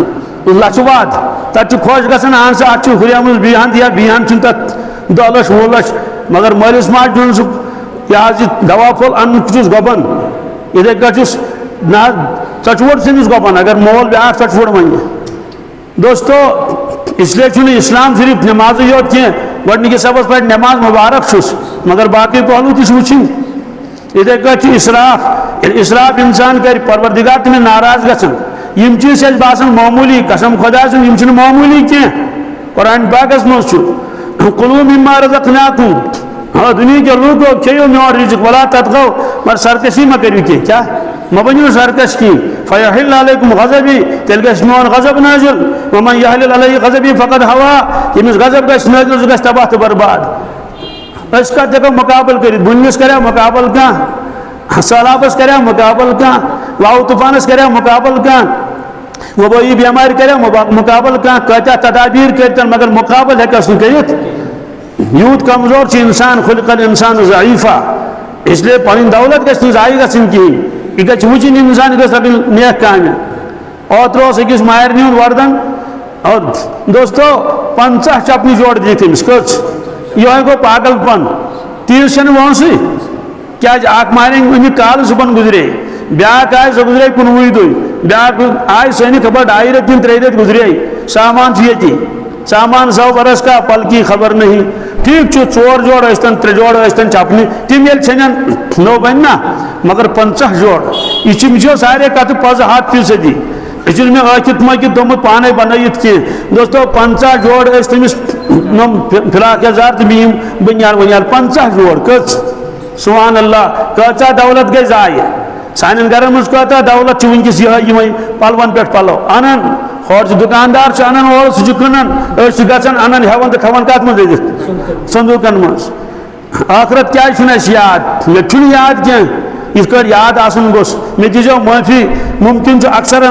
لچھ واد تک خوش گھان اہن سا ات ہریمس بیہان یا بیہان چھ تک 2 لچھ 100 لچھ مگر مالس ماج دن سہ یہ دوا پھول ان گوبن اتھے کچھ نا ٹوٹ سمس گوبن اگر مول بیاکھ ٹوٹ ون دوستو اس لیے چھ اسلام صرف نماز یوت کی گۄڈنِکِس سبس پہ نماز مبارک چھس مگر باقی پہلو تہ وچھن اتھے کچھ اسراف انسان کر پروردگار تمہیں ناراض گژھان یم چیز باسان معمولی قسم خدا سن یم چھنہ معمولی کی قرآن پاکس مز کلوا مما رزقناکم ہاں دنیا کے لوگو کھیو میون رزق ولا تطغوا مگر سرکشی مہ کریو کی کیا مہ بنیو سرکش کی فیحل علیکم غضبی تیل گژھِ میون غضب نازل ومن یحلل علیہ غضبی فقد ہوا یمس غضب گژھِ نازل سہ گژھِ تباہ تہ برباد اس کا دیکھو مقابل کرت بنیس کریا مقابل کان سہلابس کریا مقابل کان واو طوفانس کریا مقابل کان وبائی بیمار کریا مقابل کان کتیا تدابیر کرتن مگر مقابل ہیکس نہ کریت یوت کمزور چھ انسان خلق الانسان ضعیفہ اس لیے پنن دولت گژھِ نہ ضائع گژھن کہین یہ گژھِ وچھن انسان گژھِ رٹن نیک کامہ اوترٕ اوس أکِس ماہرنہِ ہُنٛد وردن اور دوستو 50 چپنہِ جوڑ دِتھ تٔمِس کٔژ یہ گو پاگل پن تیز چھ ونسے کیا اخ ماہرین امی کال صبح گزرے بیاکھ آئے سہ گزرے 19 دن بیاکھ آئے سہ خبر 2 رٮ۪تھ کِنہٕ 3 رٮ۪تھ گزرے سامان یہ سامان 100 برس کا پل کی خبر نہیں ٹھیک 4 جوڑ ٲسۍتن 3 جوڑ ٲسۍتن چپنہِ تم ییٚلہِ ژھٮ۪نن نو بنہِ نا مگر 50 جوڑ یہ مجھے سارے کتھ پز 100% یہ میں ٲکھِتھ مٲکِتھ دوٚپمُت پانے بنٲیِتھ کینٛہہ دوستو 50 جوڑ ٲسۍ تٔمِس فراق یزار تو بیم بنیار ونیار 50 جوڑ کچ سبحان اللہ کچا دولت گئی ضائع سان گرن مز کتا دولت ونکس یہ پلون پہ پلو انان اور دکاندار انان اور سہ کنان گھان انان ہیون تو کھوان کت من دِتھ صندوقن مز آخرت کیا اس یاد مے یاد کی اس کر یاد آسن گوس مے دیجو معافی ممکن اکثر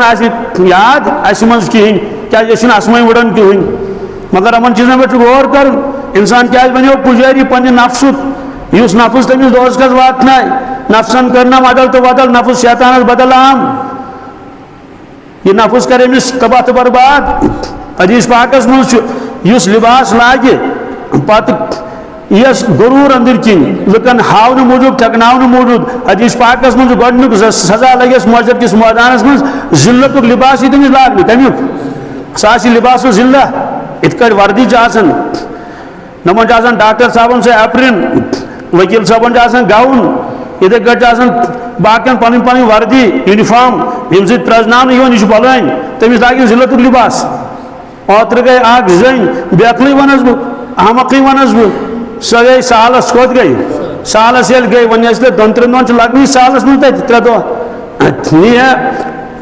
یاد اس مز کہین کیا یہ اسمائی وڑان کہین مگر ان چیزن پہ غور کر انسان کیا بنو پجاری پنہ نفس اس نفس تمس دہس کس واتن نفسن کرنا بدل تو بدل نفس شیطانس بدل عام یہ نفس کر امس تباہ تو برباد حدیث پاکس مز اس لباس لاگہ پتہ یس غرور اندر کن لکن ہاؤن موجود ٹھکناؤن موجود حدیث پاکس مز گۄڈنیُک سزا لگس معاشر کس میدانس مز ذلت لباس یہ تمس لاگنہ تمیک سہ لباس ذلہ ات کٹ وردی نمن ڈاکٹر صاحبن سے ایپرن وکیل صاحبن گاؤن اتھے کٹ باقین پن پن وردی یونیفارم یم سی پرزنان یہ بلائن تمس لاگن ذلت لباس اوتر گئی اخ زن بیکلی ونس بہ احمقی ونس بہ سہ گئی سالس کوت گئی سالس یل گئی ون دون 3 دۄہن لگنی سالس من تر 3 دۄہ نیے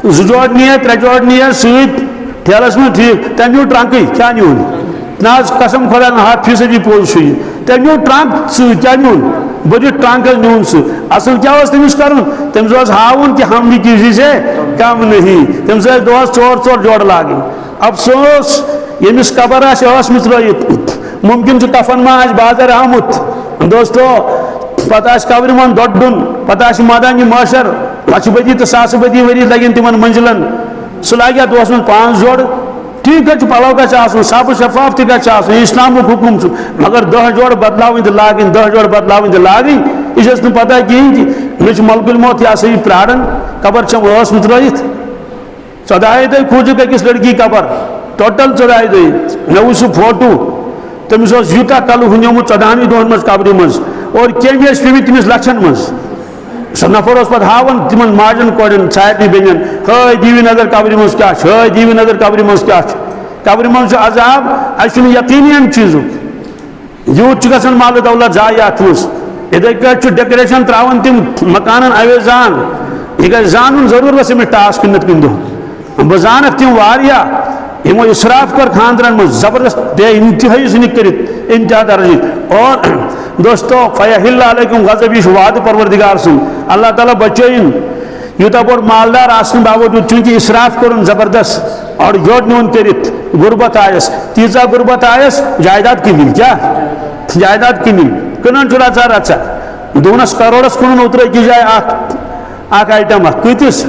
2 جوڑ نیے 3 جوڑ نیے ست ٹھیلس من ٹھیک تم نیو ٹرنکے کیا نیون نا قسم خدا 100% پوز تم نیو ٹرنک ست کیا نیون بڑی ٹرنک نیون سہ اصل کیا تمس کرن تمس ہاؤن کہ ہم بھی کسی سے کم نہیں تمس دہس 4 جوڑ لاگن افسوس یمس قبر آس ترت ممکن کفن ما بازر آمت دوستو پتہ قبر من دۄڈُن پتہ مٲدانہِ معاشر 1 بدی تو 100 بدی ؤری لگن تمن منزلن سہ لاگیا دہس من 5 جوڑ ٹھیک ہے پلو گھس آسن صاف شفاف تہ گھس آسن یہ اسلامک حکم مگر 10 جوڑ بدلاوٕنۍ تہ لاگن 10 جوڑ بدلاوٕنۍ تہ لاگن یہ چھس نہٕ پتہ کہین کہ مے چھ ملک الموت یہ سا یہ پرارن قبر چھم ٲس ترٲیِتھ 14 دۄہ کھوٗجُکھ أکِس لڑکی قبر ٹوٹل 14 دۄہ مے وُچھ سُہ فوٹو تمس یوٗتاہ کل ہُنیومُت 14 دۄہن منٛز قبرِ منٛز اور کیٚمۍ ٲسۍ پیٚمٕتۍ تٔمِس لچھن منٛز سہ نفر اس پتہ ہاون تمن ماجن کورن سارنٕے بیٚنٮ۪ن ہٲے دیوی نظر قبرِ منٛز کیٛاہ چھُ ہٲے دیوی نظر قبرِ منٛز کیٛاہ چھُ قبرِ منٛز چھُ عذاب اَسہِ چھُنہٕ یقیٖنی امہِ چیٖزُک یوٗت چھُ گژھان مالہٕ دولت ضایع اتھ منٛز یِتھٕے کٲٹھۍ چھُ ڈیکوریشن تراوان تِم مکانن اویزان یہ گژھِ زانُن ضروٗر گژھِ أمِس ٹاس کٕنِتھ کُنہِ دۄہ بہٕ زانکھ تِم واریاہ یِمو اِسراف کٔر خاندرن منٛز زبردست بے انتہٲیی ژھٕنِکھ کٔرِتھ انتہا درجٕکۍ اور دوستو فیحل علیکم غضب یہ وعدٕ پروردگار سُنٛد اللہ تعالیٰ بچٲیِن یوٗتاہ بوٚڑ مالدار آسنہٕ باوجوٗد چوٗنٛکہِ اِسراف کوٚرُن زبردست اور یوٚڑ نیوٗن کٔرِتھ غربت آیس تیٖژاہ غربت آیس جایداد کٕنِنۍ کیٛاہ جائیداد کنی کنان رچا رچا دونس کروڑس کنن اتر کی جائے اخ آئٹم کتس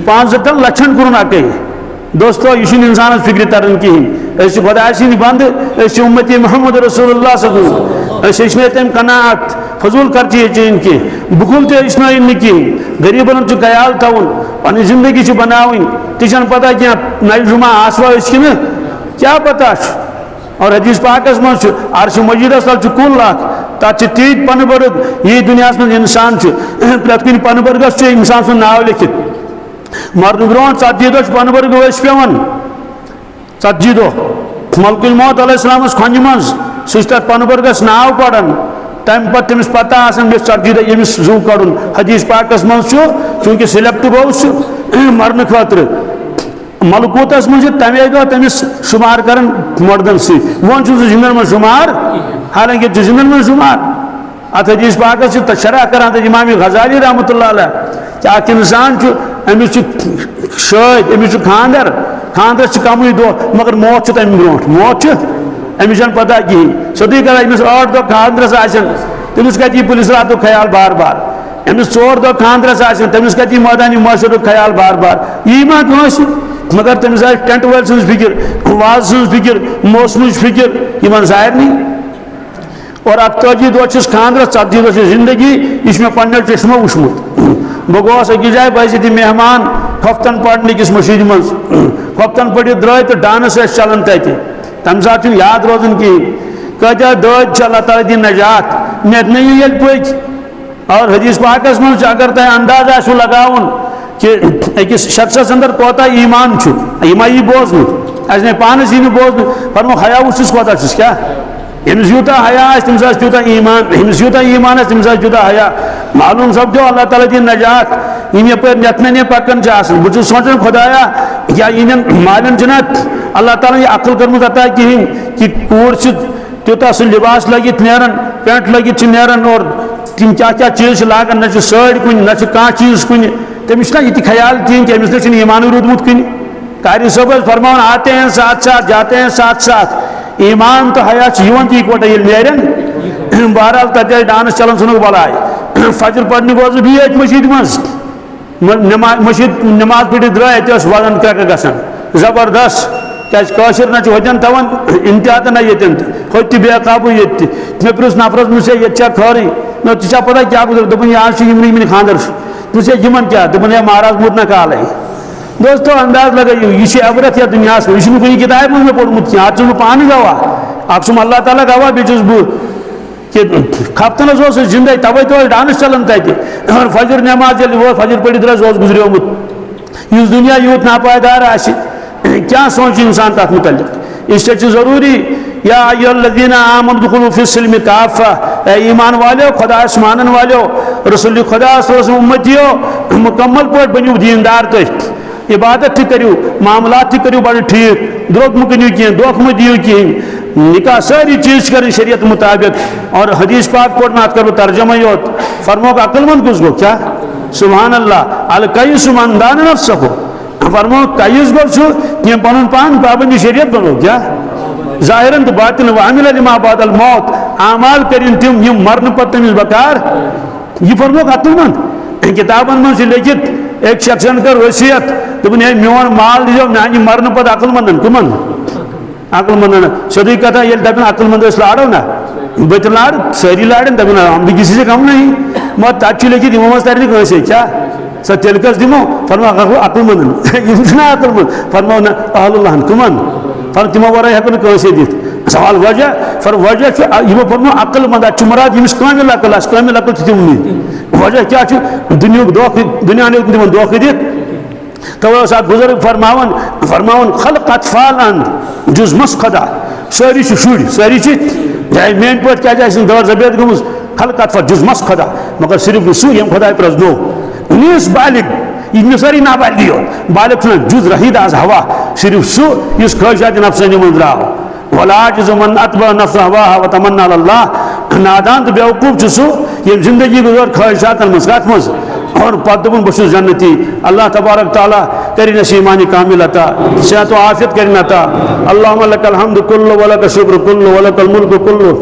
5 لچھن کنن اکے دوستو یہ انسان فکر تران کہین خدا سند بند امتی محمد رسول اللہ صلی اللہ علیہ وسلم تم قناعت فضول خرچی چین کی بخل تشن کہین غریبن خیال تھون پنی زندگی بناوین تیچن پتہ کیا نئی جمعہ آسوا کن کیا پتہ اور حدیث پاکس من عرش مجیدس تل کل اخ تک تیت پن برگ یہ دنیا من انسان پریت کن پن برگس انسان سن ناو لکھت مرن برو 40 دہ پن برگ ورس پیان 40 دہ ملک الموت علیہ السلام کھنج من سہ تر پن برگس ناو پڑان تم پتہ تمس پتہ آسان بیس 40 دہ یمس زو کڑن حدیث پاکس من چونکہ سلیکٹ گو مرن خاطر ملکوتس من تمے دہ تمس شمار کران مردن سی ون زندن من شمار حالانکہ زندن من شمار ات حدیث پاکس شرح کران امام غزالی رحمۃ اللہ علیہ کہ اخ انسان امس شاد امس خاندر خاندرس کم دہ مگر موت تمہ برو موت امس پتہ کہین سیودے کر امس 8 دہ خاندرس تمس کتہ پولیس رات خیال بار بار امس 4 دہ خاندرس تمس کتہ مٲدانہِ معاشر خیال بار بار یہ ما کٲنٛسہِ مگر تمس آسہِ ٹینٹ وٲلۍ سٕنٛز فکر واز سٕنٛز فکر موسمٕچ فکر یمن سارنٕے اور 48 دہ چھس خاندرس 40 دہ زندگی یہ پنو چشمو وچمت بہ گوس أکِس جایہِ بہٕ ٲسۍ مہمان ہفتن پڑھنے کس مسجد من ہفتن پڑھت درائے تو ڈانس چلان تتہ تمہ سات یاد روزان کہین کتیا دٲدۍ چھ اللہ تعالیٰ دِن نجات مےٚ ییٚلہِ پٔکۍ اور حدیث پاکس من اگر تہ انداز آسو لگاون کہ أکس شخصس اندر کوتاہ ایمان یہ ما یی بوزنہٕ اَسہِ نے پانس یی بوزنہٕ فرمو حیا وٕچھُس کوتاہ چھُس کیٛاہ یمس یوٗتاہ حیا آسہِ تٔمِس آسہِ تیوٗتاہ ایمان یمس یوٗتاہ ایمان آسہِ تٔمِس آسہِ تیوٗتاہ حیا معلوم سپدیو اللہ تعالیٰ دِن نجات یم یپٲرۍ نٮ۪تھ پکان بہٕ چھُس سونٛچان خدایا کیٛاہ یِہنٛدٮ۪ن مالٮ۪ن چھِنہ اللہ تعالیٰ یہ عقل کٔرمٕژ عطا کِہیٖنۍ کہ کوٗر چھِ تیوٗتاہ سُہ لباس لٲگِتھ نیران پینٹ لٲگِتھ چھِ نیران اور تِم کیٛاہ کیٛاہ چیٖز چھِ لاگان نہ چھِ سٲڑۍ کُنہِ نہ چھِ کانٛہہ چیٖز کُنہِ تٔمِس چھُنہ یہِ تہِ خیال کِہیٖنۍ کہ أمِس نہ چھُنہٕ ایمانٕے روٗدمُت کُنہِ قاری صٲب ٲسۍ فرماوان آتے ہیں ساتھ ساتھ جاتے ہیں ساتھ ساتھ ایمان تو حیا چھِ یِوان تہِ اِکوٹے ییٚلہِ نیرن بہرحال تتہِ آسہِ ڈانس چلان ژھٕنُکھ بلاے فجر پرنہِ گوس بہٕ بِہِتھ مسجد منٛز مسجد نماز پٔرِتھ درٛاے اَتہِ ٲس وزن کرٛٮ۪کہٕ گژھان زبردست کیٛازِ کٲشِر نہ چھِ ہوٚتٮ۪ن تھاوان انتہا تہٕ نہ ییٚتٮ۪ن تہِ ہوٚتہِ تہِ بے قابوٗ ییٚتہِ تہِ مےٚ پرٛژھ نفرس مےٚ دوٚپُس ییٚتہِ چھا خٲرٕے مےٚ ژےٚ چھا پتہ کیٛاہ گُزر دوٚپُن یہِ آز چھُ یِمنٕے خاندر چھُ دوٚپُس ہے یِمن کیٛاہ دوٚپُن ہے مہراز موٗد نہ کالے دوستو انداز لگٲیِو یہِ چھِ عبرت یتھ دُنیاہس منٛز یہِ چھُنہٕ کُنہِ کِتابہِ منٛز مےٚ پوٚرمُت کینٛہہ اتھ چھُس بہٕ پانہٕ گواہ اکھ چھُم اللہ تعالیٰ گواہ بیٚیہِ چھُس بہٕ کہ خفتنس اوس زندے توے تو ڈانس چلان تتہ اور فجر نماز ییٚلہِ ووت فجر پٔرِتھ درٛاس اوس گُزریومُت یُس دُنیا یوٗت ناپایدار آسہِ کیٛاہ سونٛچہِ انسان تتھ متعلق اس لیے چھُ ضروٗری یا ایھا الذین آمنوا ادخلوا فی السلم کافہ اے ایمان والیو خدایس مانن والیو رسول خدا صلی اللہ علیہ وسلم امتیو مکمل پٲٹھۍ بٔنِو دیندار تُہۍ عبادت تہِ کٔرِو معاملات تہِ کٔرِو بڑٕ ٹھیٖک درٛوٚگ مہٕ کٕنِو کینٛہہ دھوکہٕ مہٕ دِیِو کِہیٖنۍ نکاح ساری چیز کریں شریعت مطابق اور حدیث پاک پڑھ میں کر ترجمہ یوت فرمو کا عقل مند کس گو کیا سبحان اللہ القیس من دان نفسہ فرمو قیس گو چھو کہ پنن پان پابندی شریعت بنو کیا ظاہراً تو باطن وعمل لما بعد الموت اعمال کریں تم یم مرن پتہ تمس بکار یہ فرمو کا عقل مند کتابن من سے لکھت ایک شخص کر وصیت دپن ہے میون مال دیو میانہ مرن پتہ عقل مندن کمن عقل مند سیودی کتھا ییٚلہِ دپن عقل مند ٲسۍ لارو نا بہٕ تہِ لارٕ سٲری لارن دپن ہم بھی کسی سے کم نہیں مگر تتہِ چھُ لیکھِتھ یِمو منٛز ترِ نہٕ کٲنٛسے کیٛاہ سۄ تیٚلہِ کٔژ دِمو فرمو عقل مندن یِم چھِنہ عقل مند فرمو نہ اہل اللہن کٕمن فرم تِمو ورٲے ہٮ۪کو نہٕ کٲنٛسے دِتھ سوال وجہ فرم وجہ چھُ یِمو فرمو عقل مند اتہِ چھُ مُراد ییٚمِس کٲمِل عقل آسہِ کٲمِل عقل چھُ تِمنٕے وجہ کیٛاہ چھُ دُنیہُک دھوکہٕ دُنیاہن ہیوٚک نہٕ تِمن دھوکہٕ دِتھ توے اوس اکھ بُزرگ فرماوان خلق اطفال اند جز مس خدا سٲری چھِ شُرۍ سٲری چھِ چاہے میٲنۍ پٲٹھۍ کیٛازِ آسہِ دٲر زبید گٔمٕژ خلق اطفال جز مس خدا مگر صرف نہٕ سُہ ییٚمۍ خداے پرٛزنوو نیٖس بالغ یہِ چھُ سٲری نابالغی یوت بالغ چھُنہٕ جز رہید از ہوا صرف سُہ یُس خٲہشات نفسانی منٛز درٛاو والعاجز من اتبع نفسه هواها وتمنى على الله نادان تہٕ بیوقوٗف چھُ سُہ ییٚمۍ زندگی گُزٲر خٲہشاتن منٛز کتھ منٛز اور پتہٕ دوٚپُن بہٕ چھُس جنتی اللہ تبارک تعالیٰ کرِ نس ایمان کامل عطا صحت و عافیت کرن عطا اللہم لک الحمد کلہ ولک الشکر کلہ ولک الملک کلہ